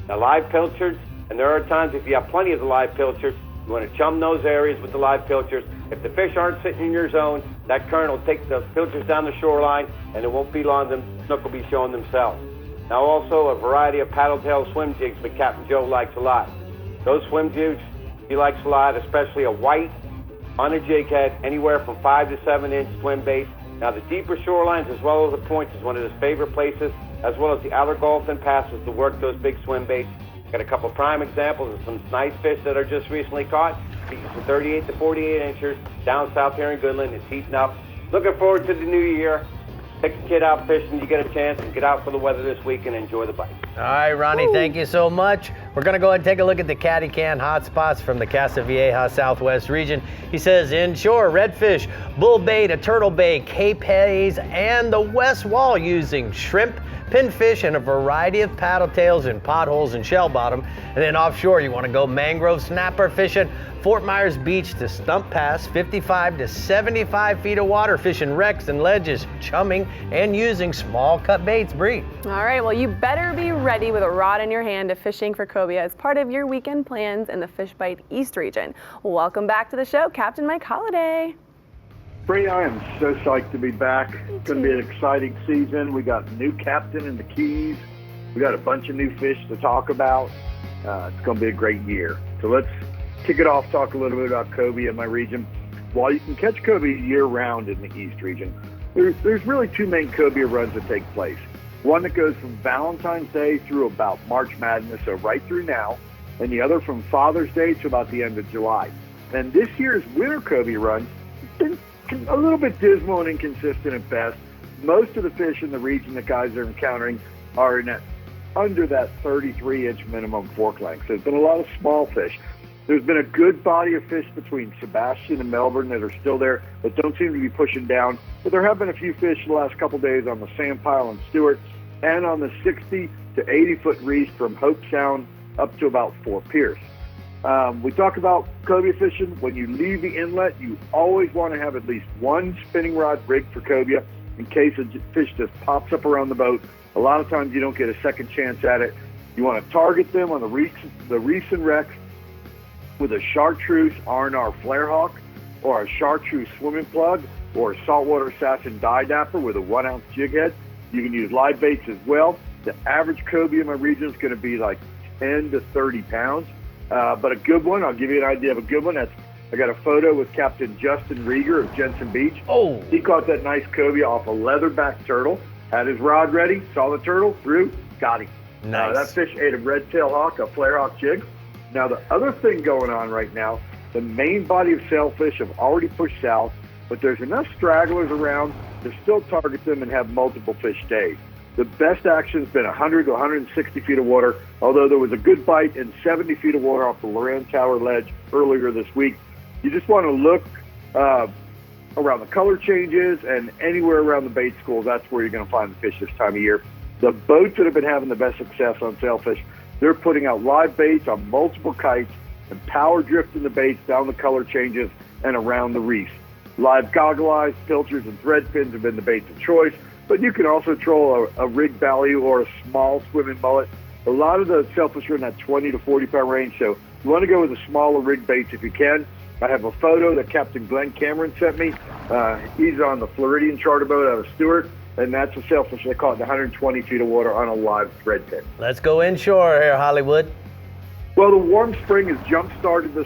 Now, live pilchards, and there are times if you have plenty of the live pilchards, you want to chum those areas with the live pilchards. If the fish aren't sitting in your zone, that current will take the pilchards down the shoreline, and it won't be long, the snook will be showing themselves. Now, also a variety of paddle tail swim jigs that Captain Joe likes a lot. Those swim jigs he likes a lot, especially a white on a jig head, anywhere from 5 to 7 inch swim bait. Now, the deeper shorelines as well as the points is one of his favorite places, as well as the outer gulfs and passes to work those big swim baits. Got a couple prime examples of some nice fish that are just recently caught. From 38 to 48 inches down south here in Goodland. It's heating up. Looking forward to the new year. Take a kid out fishing, you get a chance, and get out for the weather this week and enjoy the bite. All right, Ronnie, thank you so much. We're going to go ahead and take a look at the Caddy Can hotspots from the CASA VIEJA Southwest region. He says inshore, redfish, bull bait, a turtle bait, cape haze, and the west wall using shrimp, pinfish, and a variety of paddle tails in potholes and shell bottom. And then offshore, you want to go mangrove snapper fishing, Fort Myers Beach to Stump Pass, 55 to 75 feet of water, fishing wrecks and ledges, chumming, and using small cut baits. Brie. All right, well, you better be ready with a rod in your hand if fishing for cobia as part of your weekend plans in the FishBite East region. Welcome back to the show, Captain Mike Holliday. Brie, I am so psyched to be back. It's going to be an exciting season. We got a new captain in the Keys. We got a bunch of new fish to talk about. It's going to be a great year. So let's kick it off, talk a little bit about cobia in my region. While you can catch cobia year-round in the East region, there's really two main cobia runs that take place. One that goes from Valentine's Day through about March Madness, so right through now, and the other from Father's Day to about the end of July. And this year's winter cobia run has been a little bit dismal and inconsistent at best. Most of the fish in the region that guys are encountering are in under that 33-inch minimum fork length. So there's been a lot of small fish. There's been a good body of fish between Sebastian and Melbourne that are still there that don't seem to be pushing down. But there have been a few fish the last couple days on the Sandpile and Stewart and on the 60 to 80-foot reef from Hope Sound up to about Fort Pierce. We talk about cobia fishing. When you leave the inlet, you always want to have at least one spinning rod rigged for cobia in case a fish just pops up around the boat. A lot of times you don't get a second chance at it. You want to target them on the reefs and wrecks with a chartreuse R&R flare hawk or a chartreuse swimming plug or a saltwater assassin dye dapper with a 1-ounce jig head. You can use live baits as well. The average cobia in my region is going to be like 10 to 30 pounds. But a good one, I'll give you an idea of a good one. I got a photo with Captain Justin Rieger of Jensen Beach. Oh. He caught that nice cobia off a leatherback turtle, had his rod ready, saw the turtle, threw, got him. Nice. That fish ate a red-tail hawk, a flare hawk jig. Now, the other thing going on right now, the main body of sailfish have already pushed south, but there's enough stragglers around to still target them and have multiple fish days. The best action's been 100 to 160 feet of water, although there was a good bite in 70 feet of water off the Loran Tower ledge earlier this week. You just want to look around the color changes and anywhere around the bait schools. That's where you're going to find the fish this time of year. The boats that have been having the best success on sailfish, they're putting out live baits on multiple kites and power drifting the baits down the color changes and around the reefs. Live goggle eyes, pilchers, and thread fins have been the baits of choice, but you can also troll a rig value or a small swimming mullet. A lot of the sailfish are in that 20 to 40 pound range, so you want to go with the smaller rig baits if you can. I have a photo that Captain Glenn Cameron sent me. He's on the Floridian charter boat out of Stewart, and that's a sailfish they caught in 120 feet of water on a live thread pin. Let's go inshore here, Hollywood. Well, the warm spring has jump-started the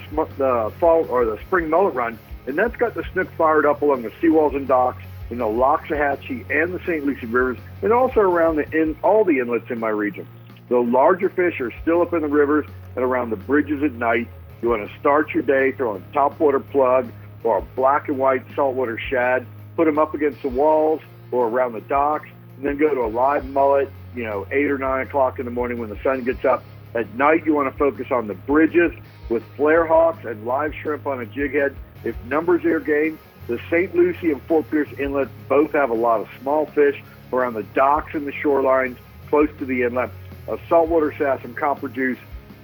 fall or the spring mullet run, and that's got the snook fired up along the seawalls and docks in the Loxahatchee and the St. Lucie rivers, and also around all the inlets in my region. The larger fish are still up in the rivers and around the bridges at night. You want to start your day throwing a topwater plug or a black and white saltwater shad, put them up against the walls or around the docks, and then go to a live mullet, 8 or 9 o'clock in the morning when the sun gets up. At night, you want to focus on the bridges with flare hawks and live shrimp on a jig head. If numbers are your game, the St. Lucie and Fort Pierce inlets both have a lot of small fish around the docks and the shorelines close to the inlet. A saltwater sass and copper juice,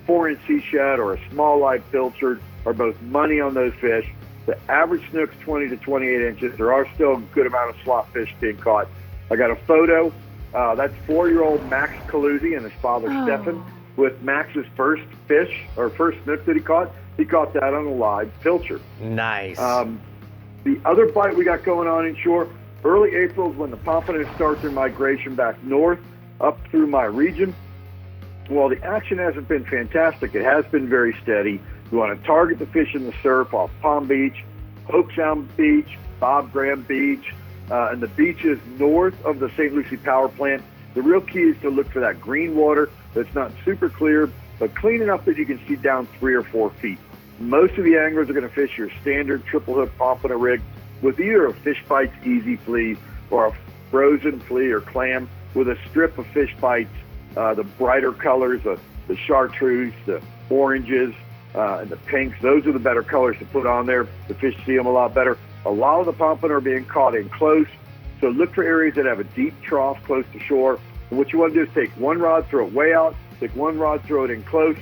4-inch sea shad, or a small live pilchard are both money on those fish. The average snook's 20 to 28 inches. There are still a good amount of slot fish being caught. I got a photo. That's 4-year-old Max Caluzzi and his father, Stefan, with Max's first fish, or first snook that he caught. He caught that on a live pilchard. Nice. The other bite we got going on inshore, early April is when the pompano starts their migration back north, up through my region. Well, the action hasn't been fantastic. It has been very steady. You want to target the fish in the surf off Palm Beach, Hope Sound Beach, Bob Graham Beach, and the beaches north of the St. Lucie power plant. The real key is to look for that green water that's not super clear, but clean enough that you can see down 3 or 4 feet. Most of the anglers are going to fish your standard triple hook pompano rig with either a FISHBITES Easy Flea or a frozen flea or clam with a strip of FISHBITES, the brighter colors, the chartreuse, the oranges, and the pinks. Those are the better colors to put on there. The fish see them a lot better. A lot of the pompano are being caught in close, so look for areas that have a deep trough close to shore. And what you want to do is take one rod, throw it way out, take one rod, throw it in close.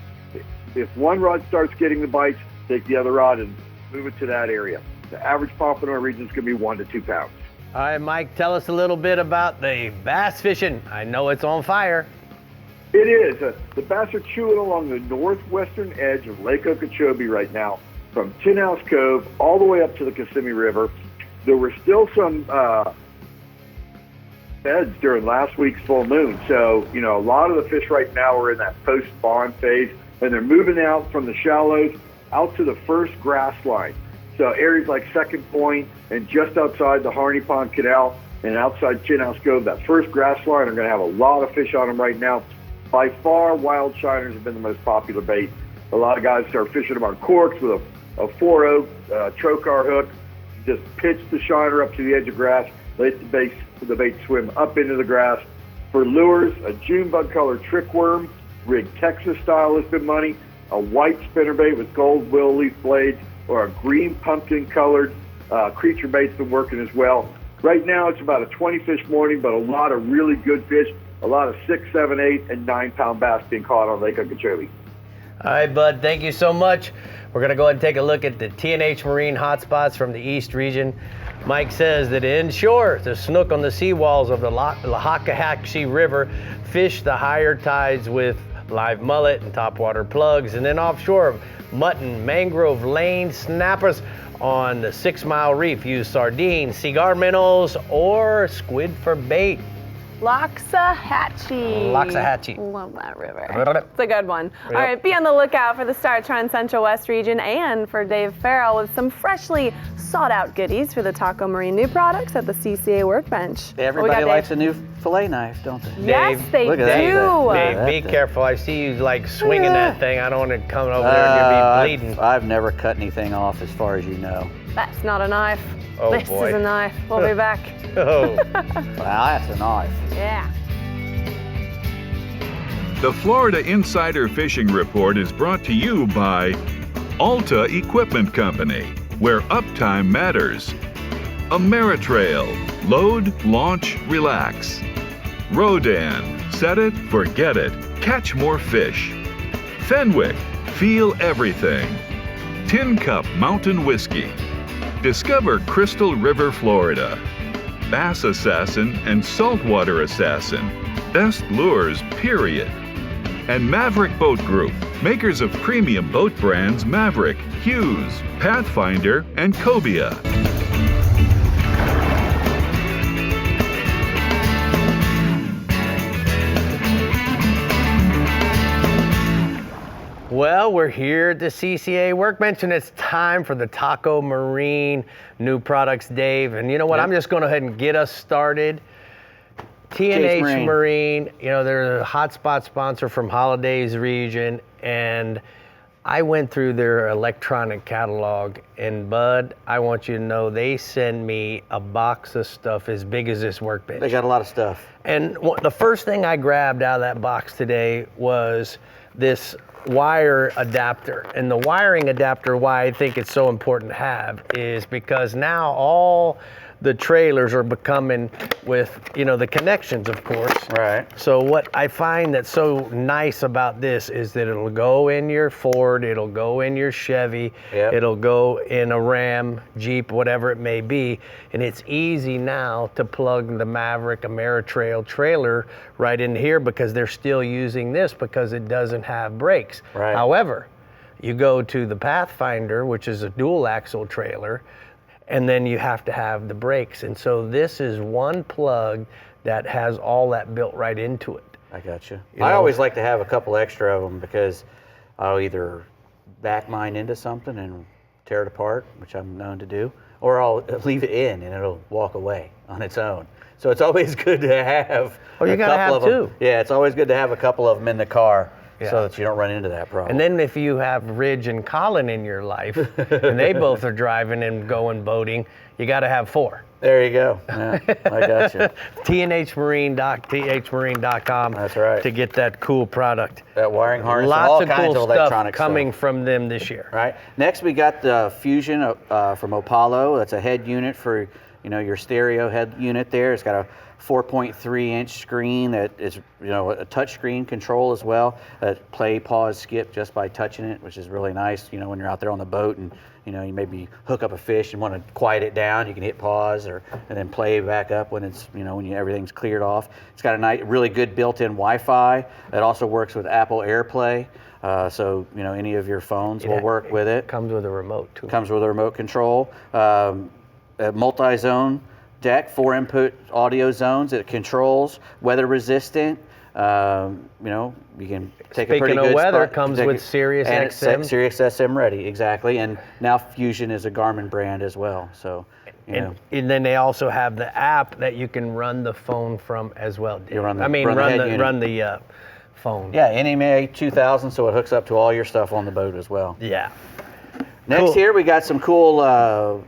If one rod starts getting the bites, take the other rod and move it to that area. The average pompano region is going to be 1 to 2 pounds. All right, Mike, tell us a little bit about the bass fishing. I know it's on fire. It is. The bass are chewing along the northwestern edge of Lake Okeechobee right now, from Tin House Cove all the way up to the Kissimmee River. There were still some beds during last week's full moon. So, a lot of the fish right now are in that post-spawn phase, and they're moving out from the shallows out to the first grass line. So areas like Second Point and just outside the Harney Pond Canal and outside Tin House Cove, that first grass line are going to have a lot of fish on them right now. By far, wild shiners have been the most popular bait. A lot of guys start fishing them on corks with a 4-0 trocar hook. Just pitch the shiner up to the edge of grass, let the bait swim up into the grass. For lures, a June bug color trick worm, rig Texas style has been money. A white spinnerbait with gold willow leaf blades, or a green pumpkin colored creature bait's been working as well. Right now it's about a 20 fish morning, but a lot of really good fish, a lot of 6, 7, 8, and 9 pound bass being caught on Lake Okeechobee. All right, bud, thank you so much. We're going to go ahead and take a look at the TNH Marine hotspots from the East region. Mike says that inshore, the snook on the seawalls of the Loxahatchee River fish the higher tides with live mullet and topwater plugs, and then offshore, mutton, mangrove, lane, snappers. On the 6 Mile Reef, use sardines, cigar minnows, or squid for bait. Loxahatchee. Love that river. It's a good one. All right, be on the lookout for the StarTron Central West region and for Dave Ferrell with some freshly sought-out goodies for the Taco Marine new products at the CCA Workbench. Everybody likes a new fillet knife, don't they? Yes, they do. Dave, be careful. I see you like swinging that thing. I don't want to come over there and you'll be bleeding. I've never cut anything off as far as you know. That's not a knife. Oh, this boy. is a knife. We'll be back. Oh. Wow, that's a knife. Yeah. The Florida Insider Fishing Report is brought to you by ALTA Equipment Company, where uptime matters. Ameritrail, load, launch, relax. Rodan, set it, forget it, catch more fish. Fenwick, feel everything. Tin Cup Mountain Whiskey. Discover Crystal River, Florida. Bass Assassin and Saltwater Assassin. Best lures, period. And Maverick Boat Group, makers of premium boat brands Maverick, Hughes, Pathfinder, and Cobia. Well, we're here at the CCA Workbench, and it's time for the Taco Marine new products, Dave. And you know what? Yep. I'm just going to go ahead and get us started. T&H Marine, you know, they're a hotspot sponsor from Holidays region, and I went through their electronic catalog, and Bud, I want you to know they send me a box of stuff as big as this workbench. They got a lot of stuff. And the first thing I grabbed out of that box today was this wire adapter. And the wiring adapter, why I think it's so important to have, is because now all the trailers are becoming with, you know, the connections, of course. Right. So what I find that's so nice about this is that it'll go in your Ford, it'll go in your Chevy, Yep. it'll go in a Ram, Jeep, whatever it may be. And it's easy now to plug the Maverick Ameritrail trailer right in here because they're still using this because it doesn't have brakes. Right. However, you go to the Pathfinder, which is a dual axle trailer, and then you have to have the brakes. And so this is one plug that has all that built right into it. I got you. You I know? always like to have a couple extra of them because I'll either back mine into something and tear it apart, which I'm known to do, or I'll leave it in and it'll walk away on its own. So it's always good to have Oh, you a gotta couple have of them. two. Yeah, it's always good to have a couple of them in the car Yeah. so that you don't run into that problem. And then if you have Ridge and Colin in your life, and they both are driving and going boating, you got to have four. There you go. Yeah, I got you. THMarine.com. That's right. To get that cool product. That wiring harness, and Lots all of kinds cool of stuff electronic coming stuff. from them this year. Right. Next, we got the Fusion from Apollo. That's a head unit for, you know, your stereo head unit there. It's got a 4.3-inch screen that is, you know, a touch screen control as well. Play, pause, skip just by touching it, which is really nice. You know, when you're out there on the boat and, you know, you maybe hook up a fish and want to quiet it down, you can hit pause and then play back up when it's, you know, when everything's cleared off. It's got a nice, really good built-in Wi-Fi. It also works with Apple AirPlay. So, you know, any of your phones will work with it. Comes with a remote too. Comes with a remote control. A multi-zone deck, 4 input audio zones. It controls, weather resistant. You know, you can take a pretty Speaking of good weather, spot. comes Take with it- Sirius and it's XM. Sirius XM ready, exactly. And now Fusion is a GARMIN brand as well. So, you know. And then they also have the app that you can run the phone from as well. You run the- I mean, run the head unit. run the phone. Yeah, NMA 2000, so it hooks up to all your stuff on the boat as well. Yeah. Next Cool. here, we got some cool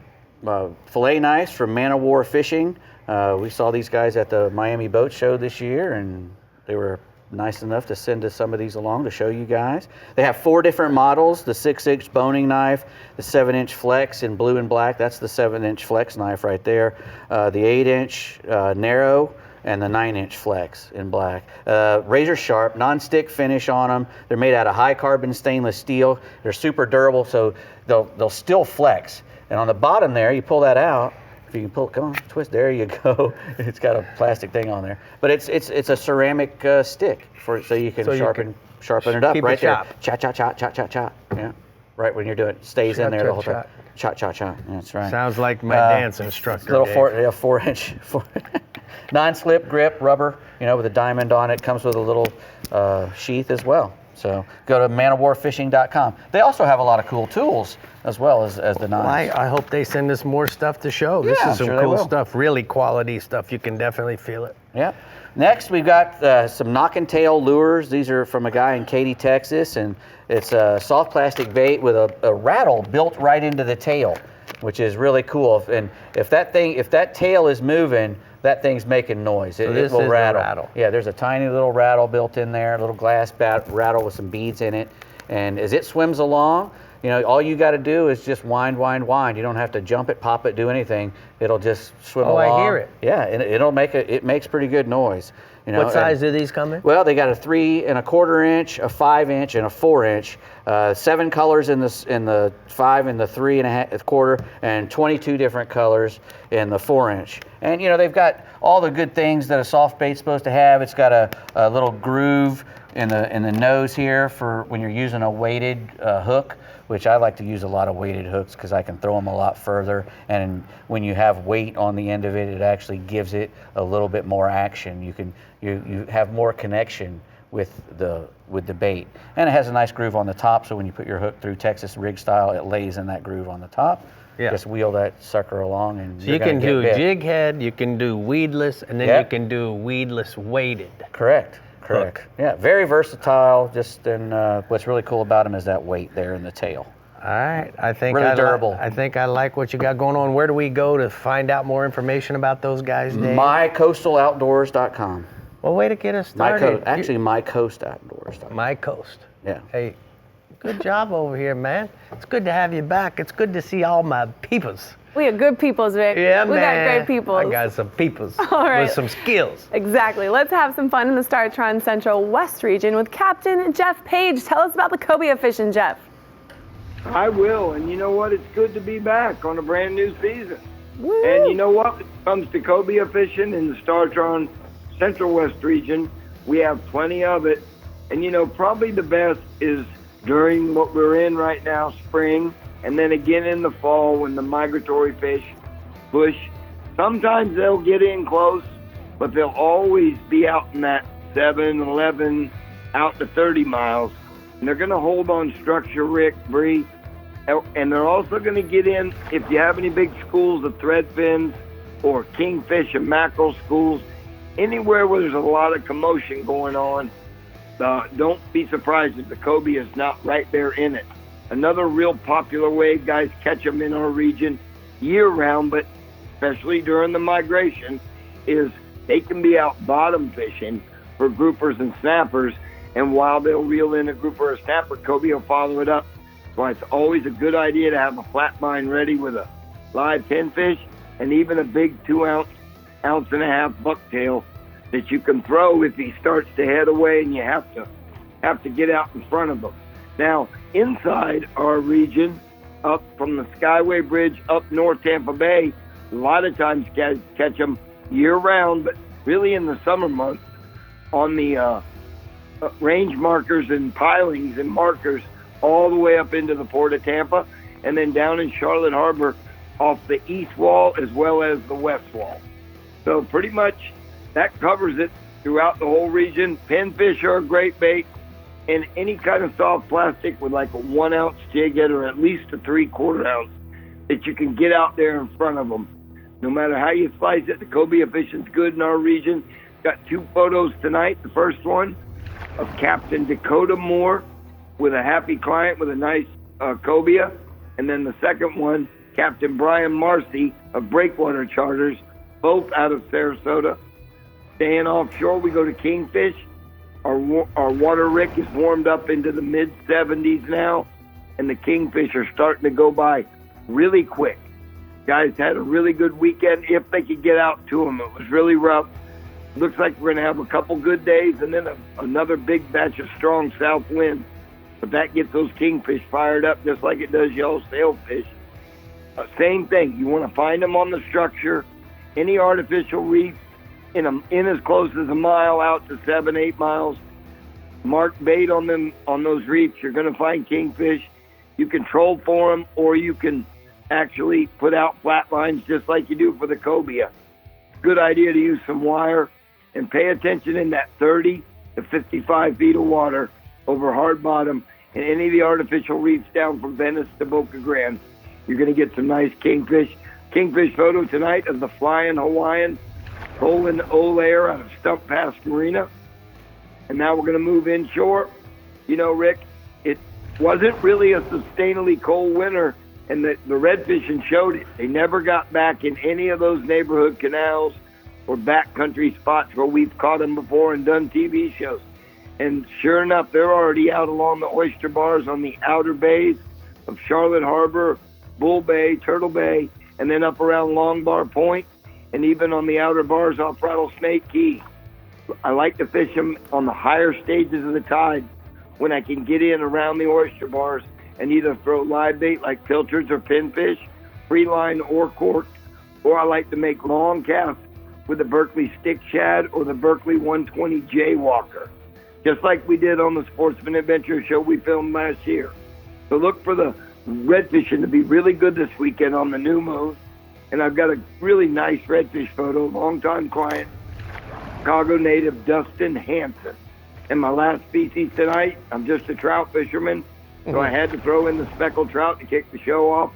fillet knives from Man O' War Fishing. We saw these guys at the Miami Boat Show this year, and they were nice enough to send us some of these along to show you guys. They have 4 different models: the 6-inch boning knife, the 7-inch flex in blue and black. That's the 7-inch flex knife right there. The 8-inch narrow, and the 9-inch flex in black. Razor sharp, non-stick finish on them. They're made out of high carbon stainless steel. They're super durable, so they'll still flex. And on the bottom there, you pull that out. If you can pull it, come on, twist. There you go. It's got a plastic thing on there, but it's a ceramic stick so you can sharpen it up keep right it there. sharp. Chop, chop, chop, chop, chop, chop. Yeah, right when you're doing it, stays in Chop, there the chop, whole time. chop. Chop, chop, chop. That's right. Sounds like my dance instructor. Little Dave. 4-inch non-slip grip rubber, you know, with a diamond on it. Comes with a little sheath as well. So go to manowarfishing.com. They also have a lot of cool tools as well as the knives. Well, I hope they send us more stuff to show. This Yeah, is some sure they cool will. stuff, really quality stuff. You can definitely feel it. Yeah. Next, we've got some knock and tail lures. These are from a guy in Katy, Texas, and it's a soft plastic bait with a rattle built right into the tail, which is really cool. And if that tail is moving, that thing's making noise. It this will is the rattle. rattle. Yeah, there's a tiny little rattle built in there, a little glass rattle with some beads in it. And as it swims along, you know, all you got to do is just wind, wind, wind. You don't have to jump it, pop it, do anything. It'll just swim along. Oh, I hear it. Yeah, and it makes pretty good noise. You know, what size do these come in? Well, they got a 3 1/4 inch, a 5 inch, and a 4 inch. 7 colors in the 5 and the 3 1/4, and 22 different colors in the 4 inch. And you know, they've got all the good things that a soft bait's supposed to have. It's got a little groove in the nose here for when you're using a weighted hook, which I like to use a lot of weighted hooks because I can throw them a lot further. And when you have weight on the end of it, it actually gives it a little bit more action. You have more connection with the bait. And it has a nice groove on the top, so when you put your hook through Texas rig style, it lays in that groove on the top. Yeah. Just wheel that sucker along, and so you can do jig head, you can do weedless, and then you can do weedless weighted. Correct. Correct. Yeah, very versatile. Just and what's really cool about them is that weight there in the tail. All right, I think really durable. I think I like what you got going on. Where do we go to find out more information about those guys, Dave? MyCoastalOutdoors.com. Well, way to get us started. MyCoastOutdoors.com. My Coast. Yeah. Hey, good job over here, man. It's good to have you back. It's good to see all my peepers. We are good peoples, Vic. Yeah, we got great people. I got some peepers All right. with some skills. Exactly. Let's have some fun in the STARTRON Central West region with Captain Jeff Page. Tell us about the cobia fishing, Jeff. I will, and you know what? It's good to be back on a brand new season. Woo. And you know what? When it comes to cobia fishing in the STARTRON Central West region, we have plenty of it. And you know, probably the best is during what we're in right now, spring, and then again in the fall when the migratory fish push. Sometimes they'll get in close, but they'll always be out in that 7, 11, out to 30 miles. And they're going to hold on structure, Rick, Brie, and they're also going to get in, if you have any big schools of thread fins or kingfish and mackerel schools, anywhere where there's a lot of commotion going on, don't be surprised if the cobia is not right there in it. Another real popular way guys catch them in our region year-round, but especially during the migration, is they can be out bottom fishing for groupers and snappers, and while they'll reel in a grouper or a snapper, cobia will follow it up. So it's always a good idea to have a flat line ready with a live pinfish and even a big 2-ounce, 1.5-ounce bucktail that you can throw if he starts to head away and you have to get out in front of him. Now, inside our region, up from the Skyway Bridge up North Tampa Bay, a lot of times guys catch them year-round, but really in the summer months on the range markers and pilings and markers all the way up into the Port of Tampa, and then down in Charlotte Harbor off the east wall as well as the west wall. So pretty much that covers it throughout the whole region. Pinfish are a great bait, and any kind of soft plastic with like a 1-ounce jig head or at least a 3/4 ounce that you can get out there in front of them. No matter how you slice it, the cobia fishing's good in our region. Got 2 photos tonight. The first one of Captain Dakota Moore with a happy client with a nice cobia. And then the second one, Captain Brian Marcy of Breakwater Charters, both out of Sarasota. Staying offshore, we go to Kingfish. Our water rick is warmed up into the mid-70s now, and the kingfish are starting to go by really quick. Guys had a really good weekend if they could get out to them. It was really rough. Looks like we're going to have a couple good days and then another big batch of strong south wind. But that gets those kingfish fired up just like it does y'all sailfish. Same thing. You want to find them on the structure, any artificial reef, in as close as a mile out to 7, 8 miles. Mark bait on them on those reefs. You're going to find kingfish. You can troll for them, or you can actually put out flat lines just like you do for the cobia. Good idea to use some wire and pay attention in that 30 to 55 feet of water over hard bottom and any of the artificial reefs down from Venice to Boca Grande. You're going to get some nice kingfish. Kingfish photo tonight of the Flying Hawaiian Colin O'Lair out of Stump Pass Marina. And now we're going to move inshore. You know, Rick, it wasn't really a sustainably cold winter, and the red fishing showed it. They never got back in any of those neighborhood canals or backcountry spots where we've caught them before and done TV shows. And sure enough, they're already out along the oyster bars on the outer bays of Charlotte Harbor, Bull Bay, Turtle Bay, and then up around Long Bar Point, and even on the outer bars off Rattlesnake Key. I like to fish them on the higher stages of the tide when I can get in around the oyster bars and either throw live bait like pilchards or pinfish, free line or cork, or I like to make long casts with the Berkeley stick shad or the Berkeley 120 jaywalker, just like we did on the Sportsman Adventure show we filmed last year. So look for the redfishing to be really good this weekend on the new moon. And I've got a really nice redfish photo, longtime client, Chicago native Dustin Hansen. And my last species tonight, I'm just a trout fisherman, so I had to throw in the speckled trout to kick the show off.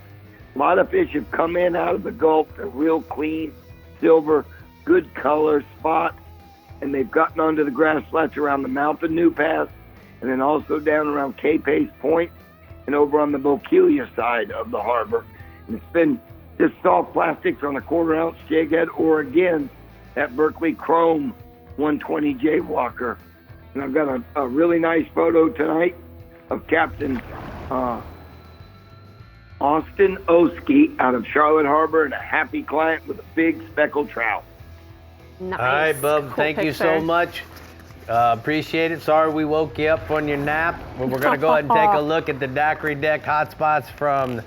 A lot of fish have come in out of the Gulf. They're real clean, silver, good color, spots, and they've gotten onto the grass flats around the mouth of New Pass, and then also down around Cape Pace Point and over on the Bokeelia side of the harbor. And it's been just soft plastics on a 1/4 ounce jig head, or again, that Berkeley Chrome 120 jaywalker. And I've got a really nice photo tonight of Captain Austin Oski out of Charlotte Harbor and a happy client with a big speckled trout. Nice. All right, Bub, Cool thank you so picture. much. Appreciate it. Sorry we woke you up on your nap. But we're going to go ahead and take a look at the daiquiri deck hotspots from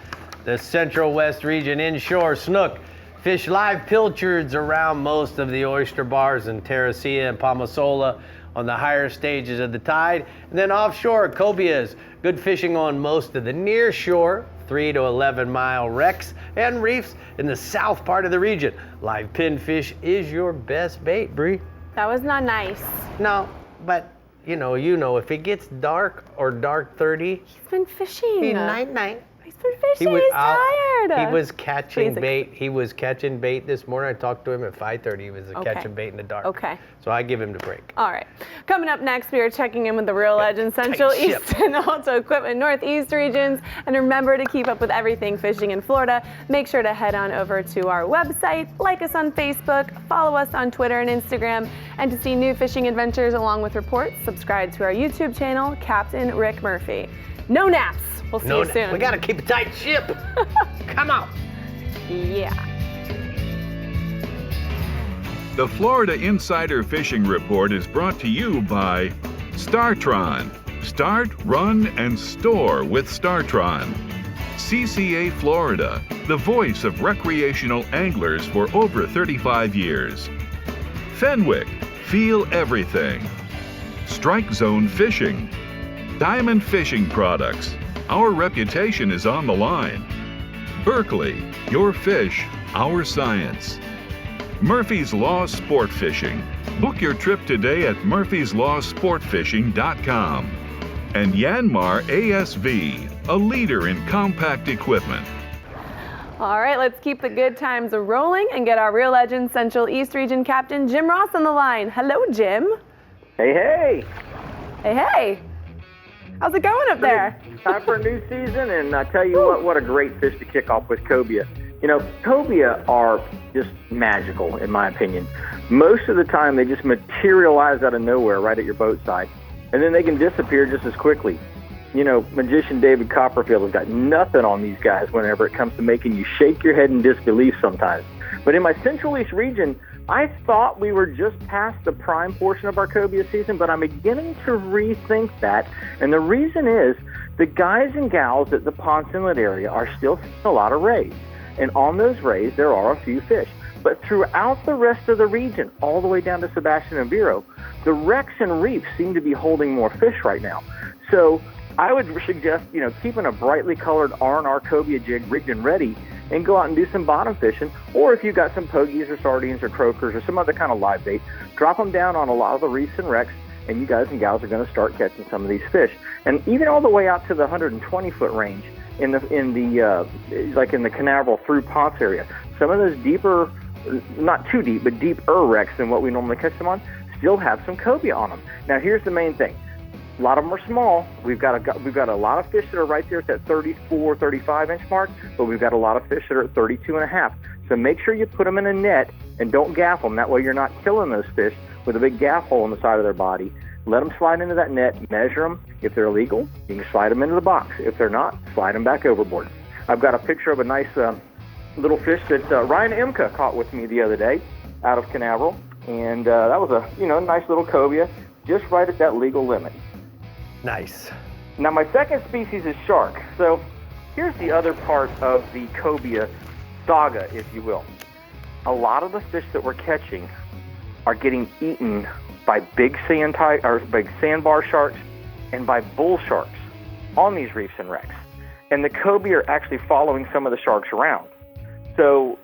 the Central West region inshore. Snook, fish live pilchards around most of the oyster bars in Terracea and Palmasola on the higher stages of the tide. And then offshore, cobias, good fishing on most of the near shore, 3 to 11 mile wrecks and reefs in the south part of the region. Live pinfish is your best bait, Brie. That was not nice. No, but you know, if it gets dark or dark 30, He's been fishing. night. He's been fishing. He's tired. He was catching Please bait. He was catching bait this morning. I talked to him at 5:30. He was catching bait in the dark. Okay. So I give him the break. All right. Coming up next, we are checking in with the Real Legend Central, ship. East, and ALTA Equipment Northeast regions. And remember to keep up with everything fishing in Florida. Make sure to head on over to our website, like us on Facebook, follow us on Twitter and Instagram, and to see new fishing adventures along with reports, subscribe to our YouTube channel, Captain Rick Murphy. No naps. We'll see you soon. We got to keep a tight ship. Come on. Yeah. The Florida Insider Fishing Report is brought to you by STARTRON. Start, run, and store with STARTRON. CCA Florida, the voice of recreational anglers for over 35 years. Fenwick, feel everything. Strike Zone Fishing. Diamond Fishing Products. Our reputation is on the line. Berkeley, your fish, our science. Murphy's Law Sport Fishing. Book your trip today at murphyslawsportfishing.com. And YANMAR ASV, a leader in compact equipment. All right, let's keep the good times rolling and get our Real Legend Central East Region Captain Jim Ross on the line. Hello, Jim. Hey, hey. Hey, hey. How's it going up there? Time for a new season, and I tell you what a great fish to kick off with cobia. You know, cobia are just magical, in my opinion. Most of the time, they just materialize out of nowhere right at your boat side, and then they can disappear just as quickly. You know, magician David Copperfield has got nothing on these guys whenever it comes to making you shake your head in disbelief sometimes. But in my Central East region, I thought we were just past the prime portion of our cobia season, but I'm beginning to rethink that. And the reason is the guys and gals at the Ponce Inlet area are still seeing a lot of rays. And on those rays, there are a few fish. But throughout the rest of the region, all the way down to Sebastian and Vero, the wrecks and reefs seem to be holding more fish right now. So I would suggest, you know, keeping a brightly colored R&R cobia jig rigged and ready and go out and do some bottom fishing. Or if you've got some pogies or sardines or croakers or some other kind of live bait, drop them down on a lot of the reefs and wrecks, and you guys and gals are going to start catching some of these fish. And even all the way out to the 120-foot range in the Canaveral through Ponce area, some of those deeper, not too deep, but deeper wrecks than what we normally catch them on, still have some cobia on them. Now, here's the main thing. A lot of them are small. We've got a lot of fish that are right there at that 34, 35 inch mark, but we've got a lot of fish that are at 32 and a half. So make sure you put them in a net and don't gaff them. That way you're not killing those fish with a big gaff hole in the side of their body. Let them slide into that net, measure them. If they're legal, you can slide them into the box. If they're not, slide them back overboard. I've got a picture of a nice little fish that Ryan Imka caught with me the other day out of Canaveral, and that was a nice little cobia, just right at that legal limit. Nice. Now my second species is shark. So here's the other part of the cobia saga, if you will. A lot of the fish that we're catching are getting eaten by big sandbar sharks and by bull sharks on these reefs and wrecks. And the cobia are actually following some of the sharks around. So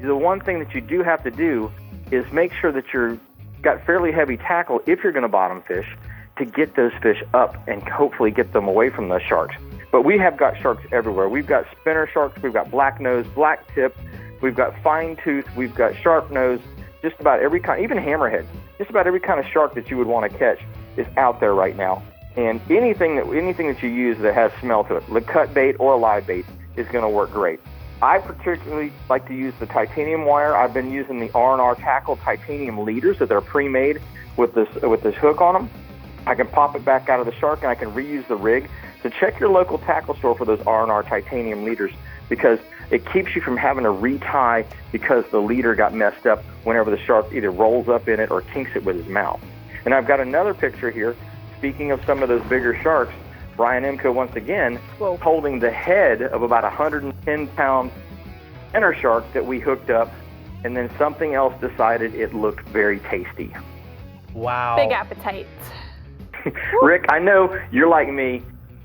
the one thing that you do have to do is make sure that you've got fairly heavy tackle if you're going to bottom fish to get those fish up and hopefully get them away from the sharks. But we have got sharks everywhere. We've got spinner sharks, we've got black nose, black tip, we've got fine tooth, we've got sharp nose, just about every kind, even hammerhead. Just about every kind of shark that you would want to catch is out there right now. And anything that you use that has smell to it, like cut bait or a live bait, is going to work great. I particularly like to use the titanium wire. I've been using the R&R Tackle titanium leaders that are pre-made with this hook on them. I can pop it back out of the shark and I can reuse the rig. So check your local tackle store for those R&R titanium leaders, because it keeps you from having to retie because the leader got messed up whenever the shark either rolls up in it or kinks it with his mouth. And I've got another picture here. Speaking of some of those bigger sharks, Brian Imco once again holding the head of about 110-pound spinner shark that we hooked up, and then something else decided it looked very tasty. Wow. Big appetite. Rick, I know you're like me.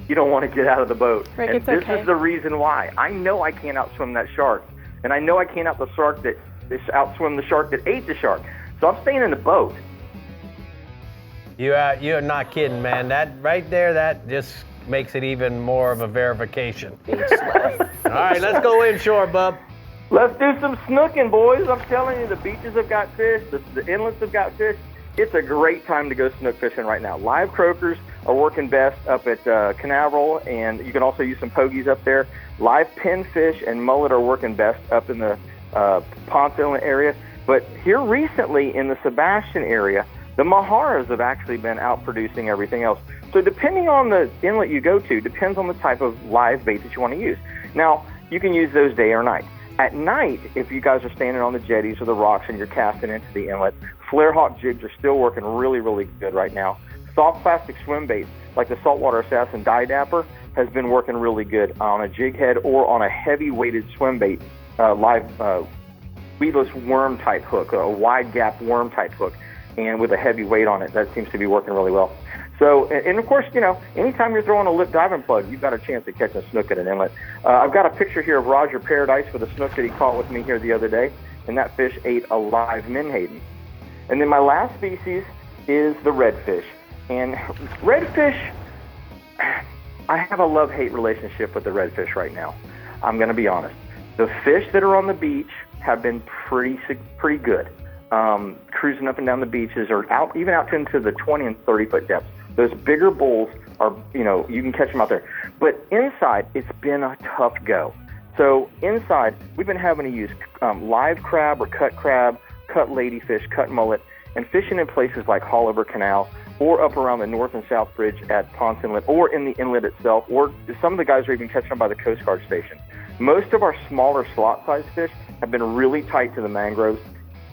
You don't want to get out of the boat. Rick, and it's this okay. is the reason why. I know I can't outswim that shark, and I know I can't outswim the shark that ate the shark. So I'm staying in the boat. You're not kidding, man. That right there, that just makes it even more of a verification. All right, let's go inshore, bub. Let's do some snooking, boys. I'm telling you, the beaches have got fish. The inlets have got fish. It's a great time to go snook fishing right now. Live croakers are working best up at Canaveral, and you can also use some pogies up there. Live pinfish and mullet are working best up in the Ponce Inlet area. But here recently in the Sebastian area, the Maharas have actually been out producing everything else. So depending on the inlet you go to, depends on the type of live bait that you want to use. Now, you can use those day or night. At night, if you guys are standing on the jetties or the rocks and you're casting into the inlet, flare hawk jigs are still working really, really good right now. Soft plastic swim baits, like the Saltwater Assassin Dye Dapper, has been working really good on a jig head or on a heavy-weighted swim bait, live weedless worm-type hook, a wide-gap worm-type hook, and with a heavy weight on it. That seems to be working really well. So, and of course, anytime you're throwing a lip diving plug, you've got a chance to catch a snook at an inlet. I've got a picture here of Roger Paradise with a snook that he caught with me here the other day, and that fish ate a live menhaden. And then my last species is the redfish. And redfish, I have a love-hate relationship with the redfish right now. I'm going to be honest. The fish that are on the beach have been pretty good. Cruising up and down the beaches or even out into the 20 and 30-foot depths. Those bigger bulls are, you can catch them out there. But inside, it's been a tough go. So inside, we've been having to use live crab or cut ladyfish, cut mullet, and fishing in places like Holliver Canal or up around the north and south bridge at Ponce Inlet or in the inlet itself, or some of the guys are even catching them by the Coast Guard station. Most of our smaller slot-sized fish have been really tight to the mangroves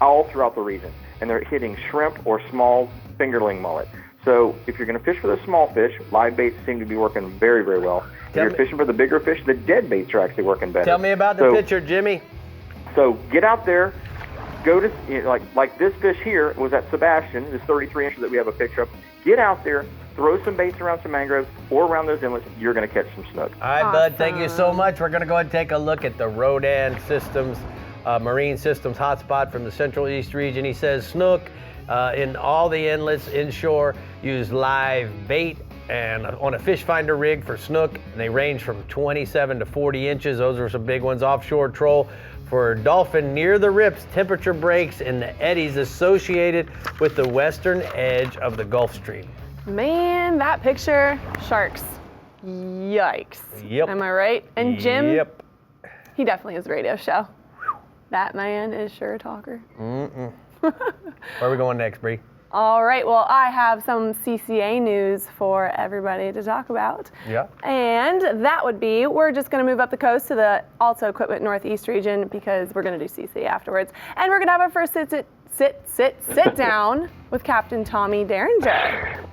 all throughout the region, and they're hitting shrimp or small fingerling mullet. So if you're going to fish for the small fish, live baits seem to be working very, very well. If you're fishing for the bigger fish, the dead baits are actually working better. Tell me about the picture, Jimmy. So get out there, go to, like this fish here was at Sebastian, this 33 incher that we have a picture of. Get out there, throw some baits around some mangroves or around those inlets, you're going to catch some snook. All right, Bud, thank you so much. We're going to go ahead and take a look at the Rodan Systems, Marine Systems hotspot from the Central East region. He says snook in all the inlets inshore, use live bait and on a fish finder rig for snook, and they range from 27 to 40 inches. Those are some big ones. Offshore troll for dolphin near the rips, temperature breaks, and the eddies associated with the western edge of the Gulf Stream. Man, that picture, sharks. Yikes. Yep. Am I right? And Jim, Yep. he definitely has a radio show. That man is sure a talker. Mm-mm. Where are we going next, Brie? All right, well, I have some CCA news for everybody to talk about. Yeah. And that would be, we're just going to move up the coast to the ALTA Equipment Northeast region because we're going to do CCA afterwards. And we're going to have our first sit down with Captain Tommy Derringer.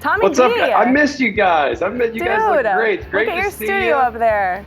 Tommy What's D. up, guys? I missed you guys. You guys look great. It's great look at to your see studio you. up there.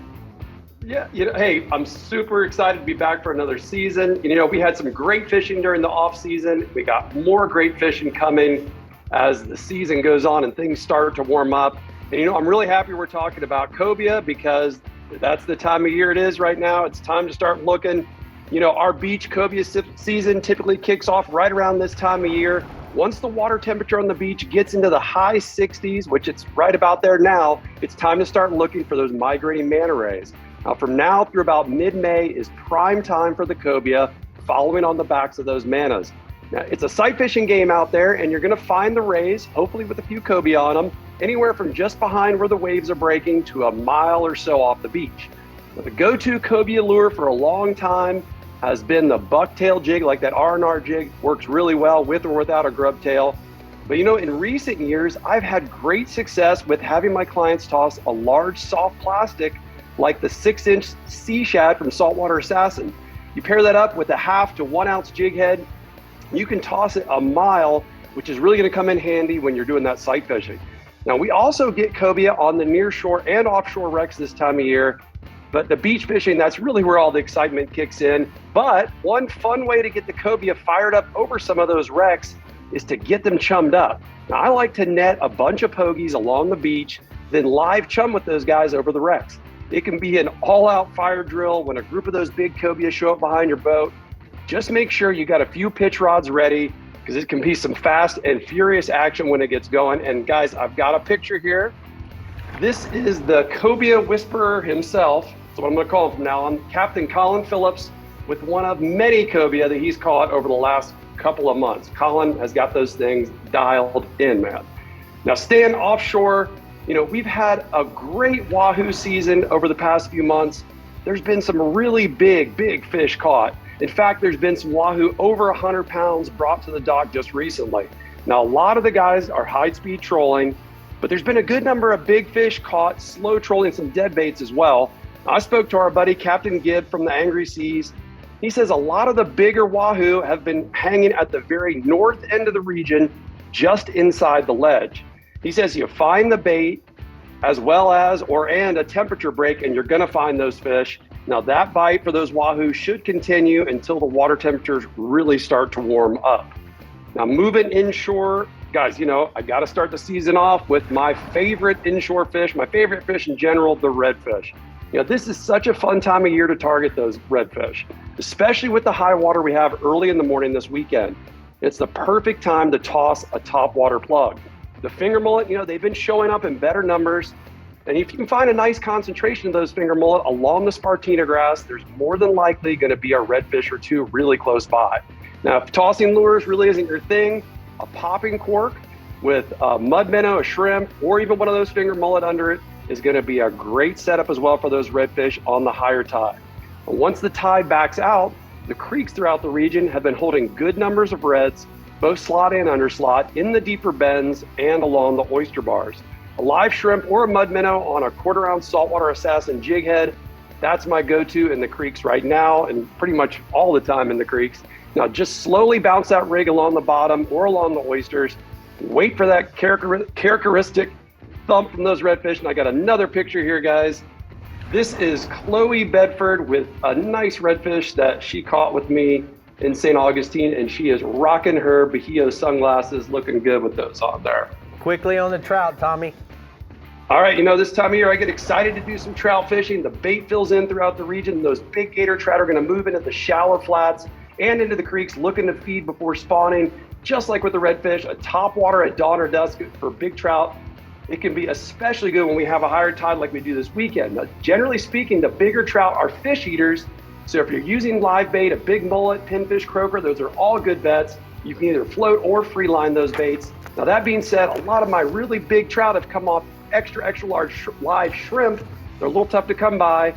Yeah, hey, I'm super excited to be back for another season. We had some great fishing during the off season. We got more great fishing coming as the season goes on and things start to warm up. And I'm really happy we're talking about cobia because that's the time of year it is right now. It's time to start looking. Our beach cobia season typically kicks off right around this time of year. Once the water temperature on the beach gets into the high 60s, which it's right about there now, it's time to start looking for those migrating manta rays. Now, from now through about mid-May is prime time for the cobia, following on the backs of those mantas. Now, it's a sight fishing game out there, and you're going to find the rays, hopefully with a few cobia on them, anywhere from just behind where the waves are breaking to a mile or so off the beach. Now, the go-to cobia lure for a long time has been the bucktail jig, like that R&R jig. Works really well with or without a grub tail. But in recent years, I've had great success with having my clients toss a large soft plastic like the 6-inch sea shad from Saltwater Assassin. You pair that up with a 1/2 to 1 ounce jig head, you can toss it a mile, which is really gonna come in handy when you're doing that sight fishing. Now, we also get cobia on the near shore and offshore wrecks this time of year, but the beach fishing, that's really where all the excitement kicks in. But one fun way to get the cobia fired up over some of those wrecks is to get them chummed up. Now, I like to net a bunch of pogies along the beach, then live chum with those guys over the wrecks. It can be an all-out fire drill when a group of those big cobia show up behind your boat. Just make sure you got a few pitch rods ready because it can be some fast and furious action when it gets going. And guys, I've got a picture here. This is the cobia whisperer himself. That's what I'm going to call him from now on. Captain Colin Phillips with one of many cobia that he's caught over the last couple of months. Colin has got those things dialed in, man. Now, staying offshore, we've had a great wahoo season over the past few months. There's been some really big fish caught. In fact, there's been some wahoo over 100 pounds brought to the dock just recently. Now, a lot of the guys are high-speed trolling, but there's been a good number of big fish caught slow trolling some dead baits as well. I spoke to our buddy Captain Gibb from the Angry Seas. He says a lot of the bigger wahoo have been hanging at the very north end of the region, just inside the ledge. He says you find the bait as well as and a temperature break and you're gonna find those fish. Now that bite for those wahoo should continue until the water temperatures really start to warm up. Now moving inshore, guys, I gotta start the season off with my favorite inshore fish, my favorite fish in general, the redfish. This is such a fun time of year to target those redfish, especially with the high water we have early in the morning this weekend. It's the perfect time to toss a topwater plug. The finger mullet, they've been showing up in better numbers. And if you can find a nice concentration of those finger mullet along the Spartina grass, there's more than likely going to be a redfish or two really close by. Now, if tossing lures really isn't your thing, a popping cork with a mud minnow, a shrimp, or even one of those finger mullet under it is going to be a great setup as well for those redfish on the higher tide. But once the tide backs out, the creeks throughout the region have been holding good numbers of reds, both slot and underslot, in the deeper bends and along the oyster bars. A live shrimp or a mud minnow on a 1/4 ounce Saltwater Assassin jig head, that's my go-to in the creeks right now and pretty much all the time in the creeks. Now just slowly bounce that rig along the bottom or along the oysters. Wait for that characteristic thump from those redfish. And I got another picture here, guys. This is Chloe Bedford with a nice redfish that she caught with me in St. Augustine, and she is rocking her Bahia sunglasses, looking good with those on there. Quickly on the trout, Tommy. All right, this time of year I get excited to do some trout fishing. The bait fills in throughout the region. Those big gator trout are going to move into the shallow flats and into the creeks looking to feed before spawning. Just like with the redfish, a top water at dawn or dusk for big trout. It can be especially good when we have a higher tide like we do this weekend. Now, generally speaking, the bigger trout are fish eaters. So if you're using live bait, a big mullet, pinfish, croaker, those are all good bets. You can either float or free line those baits. Now that being said, a lot of my really big trout have come off extra large live shrimp. They're a little tough to come by,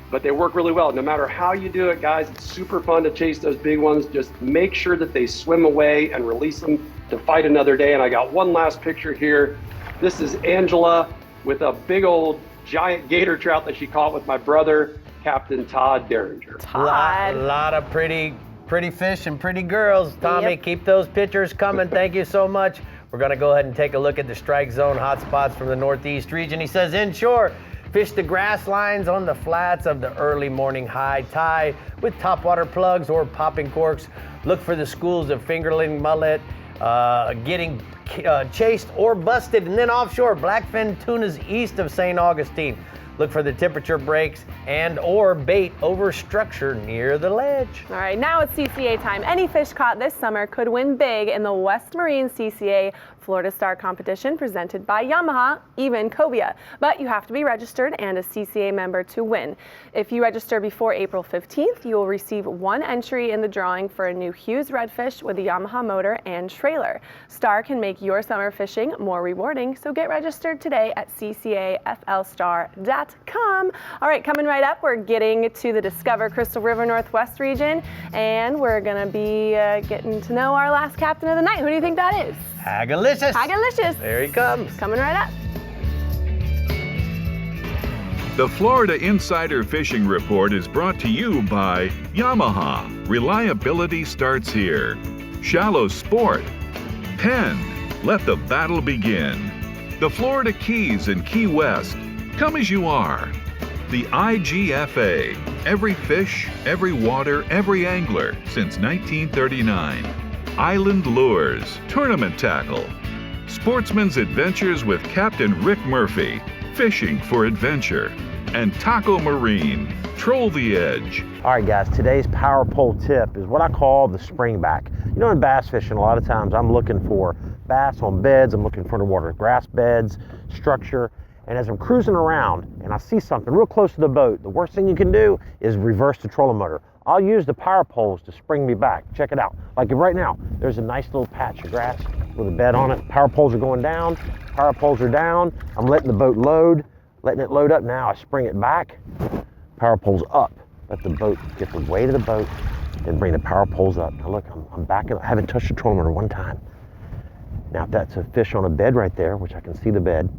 but they work really well. No matter how you do it, guys, it's super fun to chase those big ones. Just make sure that they swim away and release them to fight another day. And I got one last picture here. This is Angela with a big old giant gator trout that she caught with my brother, Captain Todd Derringer. A lot of pretty fish and pretty girls. Tommy, keep those pictures coming. Thank you so much. We're going to go ahead and take a look at the strike zone hotspots from the Northeast region. He says inshore, fish the grass lines on the flats of the early morning high tide with topwater plugs or popping corks. Look for the schools of fingerling mullet getting chased or busted. And then offshore, blackfin tunas east of St. Augustine. Look for the temperature breaks and or bait over structure near the ledge. All right, now it's CCA time. Any fish caught this summer could win big in the West Marine CCA Florida Star competition presented by Yamaha, even Cobia. But you have to be registered and a CCA member to win. If you register before April 15th, you will receive one entry in the drawing for a new Hughes redfish with a Yamaha motor and trailer. Star can make your summer fishing more rewarding, so get registered today at ccaflstar.com. All right, coming right up, we're getting to the Discover Crystal River Northwest region, and we're gonna be getting to know our last captain of the night. Who do you think that is? Hagalicious. Hagalicious. There he comes. Coming right up. The Florida Insider Fishing Report is brought to you by Yamaha. Reliability starts here. Shallow Sport. Penn. Let the battle begin. The Florida Keys and Key West. Come as you are. The IGFA. Every fish, every water, every angler since 1939. Island Lures, Tournament Tackle, Sportsman's Adventures with Captain Rick Murphy, Fishing for Adventure, and Taco Marine, Troll the Edge. All right, guys, today's power pole tip is what I call the springback. You know, in bass fishing, a lot of times I'm looking for bass on beds, I'm looking for underwater grass beds, structure, and as I'm cruising around and I see something real close to the boat, the worst thing you can do is reverse the trolling motor. I'll use the power poles to spring me back. Check it out. Like right now, there's a nice little patch of grass with a bed on it. Power poles are going down, power poles are down. I'm letting the boat load, letting it load up now. I spring it back, power poles up. Let the boat get the weight of the boat, then bring the power poles up. Now look, I'm backing, I haven't touched the trolling motor one time. Now if that's a fish on a bed right there, which I can see the bed,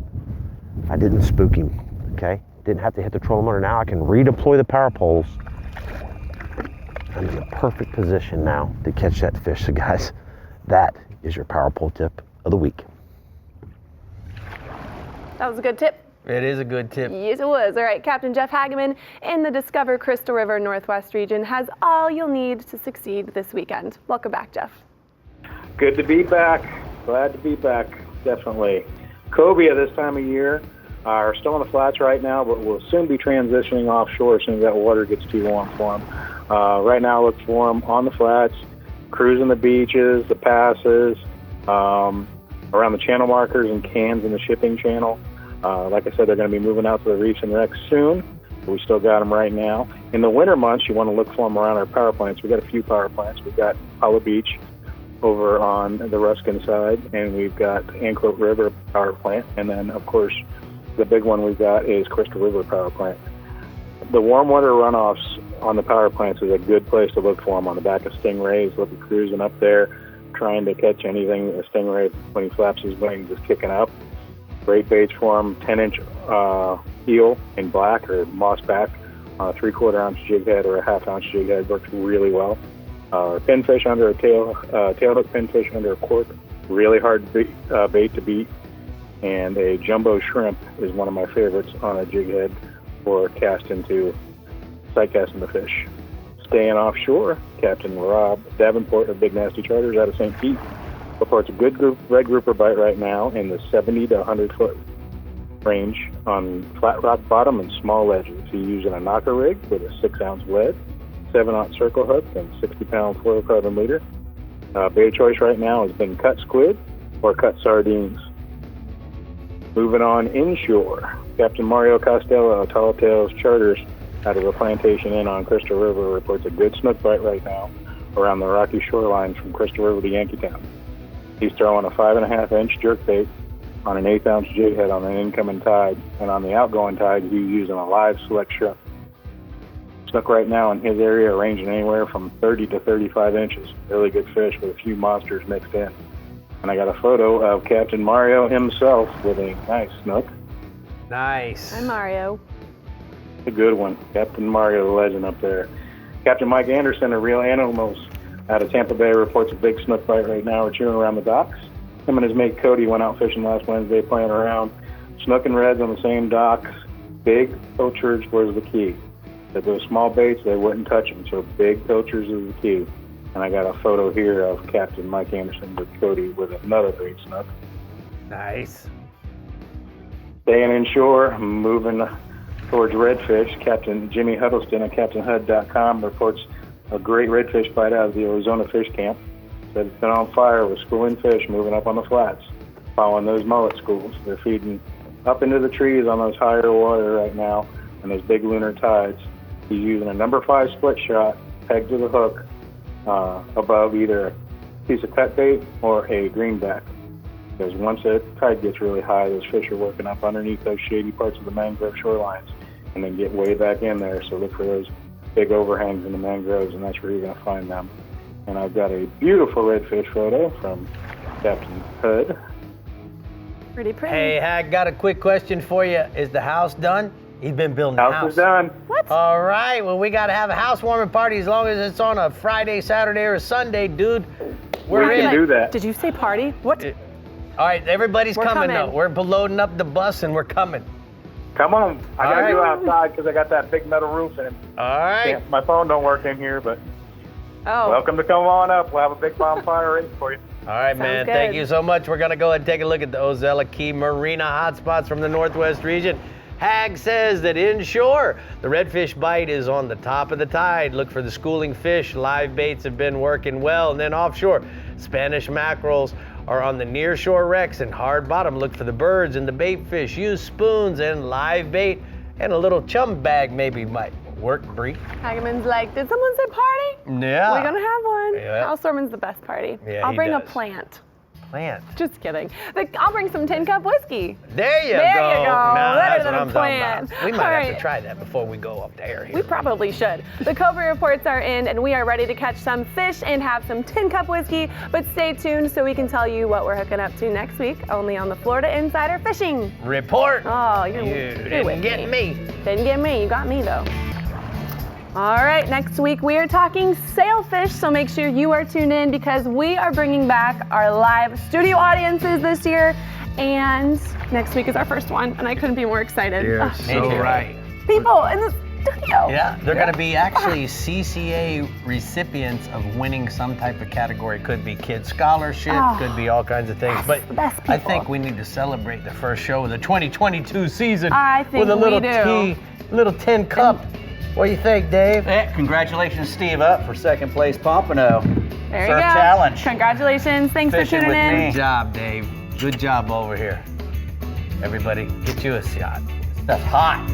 I didn't spook him, okay? Didn't have to hit the trolling motor. Now I can redeploy the power poles. I'm in the perfect position now to catch that fish. So guys, that is your power pole tip of the week. That was a good tip. It is a good tip. Yes, it was. All right, Captain Jeff Hageman in the Discover Crystal River Northwest region has all you'll need to succeed this weekend. Welcome back, Jeff. Good to be back. Glad to be back, definitely. Cobia this time of year are still on the flats right now, but we'll soon be transitioning offshore as soon as that water gets too warm for them. Right now, look for them on the flats, cruising the beaches, the passes, around the channel markers and cans in the shipping channel. Like I said, they're going to be moving out to the reefs and wrecks soon, but we still got them right now. In the winter months, you want to look for them around our power plants. We've got a few power plants. We've got Hollow Beach over on the Ruskin side, and we've got Anclote River power plant, and then, of course, the big one we've got is Crystal River power plant. The warm water runoffs on the power plants is a good place to look for them. On the back of stingrays, looking cruising up there, trying to catch anything. A stingray, when he flaps his wings, is kicking up. Great baits for them. 10-inch eel in black or mossback on a 3/4 ounce jig head or a 1/2 ounce jig head works really well. Pinfish under a tailhook pinfish under a cork, really hard bait to beat. And a jumbo shrimp is one of my favorites on a jig head for casting to sight casting the fish. Staying offshore, Captain Rob Davenport of Big Nasty Charters out of St. Pete reports a good red grouper bite right now in the 70 to 100 foot range on flat rock bottom and small ledges. He's using a knocker rig with a 6-ounce lead, 7-aught circle hook, and 60-pound fluorocarbon leader. Bait of choice right now has been cut squid or cut sardines. Moving on inshore, Captain Mario Costello of Tall Tales Charters out of a plantation inn on Crystal River reports a good snook bite right now around the rocky shorelines from Crystal River to Yankeetown. He's throwing a 5.5-inch jerkbait on an 1/8-ounce jig head on an incoming tide, and on the outgoing tide, he's using a live select shrimp. Snook right now in his area ranging anywhere from 30 to 35 inches. Really good fish with a few monsters mixed in. And I got a photo of Captain Mario himself with a nice snook. Nice. Hi, Mario. A good one. Captain Mario, the legend up there. Captain Mike Anderson of Real Animals out of Tampa Bay reports a big snook bite right now. We're chewing around the docks. Him and his mate Cody went out fishing last Wednesday playing around. Snook and reds on the same docks. Big pilchards was the key. That those small baits, they wouldn't touch them, so big pilchards is the key. And I got a photo here of Captain Mike Anderson with Cody with another great snook. Nice. Staying inshore, moving towards redfish. Captain Jimmy Huddleston at CaptainHud.com reports a great redfish bite out of the Arizona Fish Camp. Said it's been on fire with schooling fish moving up on the flats, following those mullet schools. They're feeding up into the trees on those higher water right now and those big lunar tides. He's using a number 5 split shot pegged to the hook above either a piece of cut bait or a greenback. Because once that tide gets really high, those fish are working up underneath those shady parts of the mangrove shorelines and then get way back in there. So look for those big overhangs in the mangroves, and that's where you're going to find them. And I've got a beautiful redfish photo from Captain Hood. Pretty pretty. Hey, Hag, got a quick question for you. Is the house done? He's been building the house. House is done. What? All right, well, we got to have a housewarming party as long as it's on a Friday, Saturday, or Sunday, dude. We're We in. can do that. Did you say party? What? All right, everybody's We're coming, coming. though. We're loading up the bus and we're coming. Come on. I got to All go right. outside because I got that big metal roof and All right. my phone don't work in here, but Oh. welcome to come on up. We'll have a big bonfire ready for you. All right, Sounds man. good. Thank you so much. We're going to go ahead and take a look at the Ozella Key Marina hotspots from the Northwest region. Hag says that inshore, the redfish bite is on the top of the tide. Look for the schooling fish. Live baits have been working well. And then offshore, Spanish mackerels are on the nearshore wrecks and hard bottom. Look for the birds and the bait fish. Use spoons and live bait and a little chum bag maybe might work, Brie. Hageman's like, did someone say party? Yeah. We're gonna have one. Yeah. Housewarming's the best party. Yeah, I'll he bring a does. plant. Plant. Just kidding. I'll bring some tin cup whiskey. There you There go. you go. Now, Better that's than what a I'm talking plant. about. We might All have right. to try that before we go up the air here. We probably should. The Cobia reports are in, and we are ready to catch some fish and have some tin cup whiskey. But stay tuned so we can tell you what we're hooking up to next week, only on the Florida Insider Fishing Report. Oh, You you're didn't with get me. Didn't get me. You got me though. All right, next week we are talking sailfish, so make sure you are tuned in because we are bringing back our live studio audiences this year, and next week is our first one, and I couldn't be more excited. You're Oh, so right. people in the studio. Yeah, they're going to be actually CCA recipients of winning some type of category. Could be kid scholarship, Oh, could be all kinds of things. yes, But the best I people. think we need to celebrate the first show of the 2022 season I think with a little we do. little tin cup. What do you think, Dave? Yeah, congratulations, Steve, up for second place Pompano. There Surf you go. Challenge. Congratulations. Thanks Fishing for tuning with in. me. Good job, Dave. Good job over here. Everybody, get you a shot. Stuff's hot.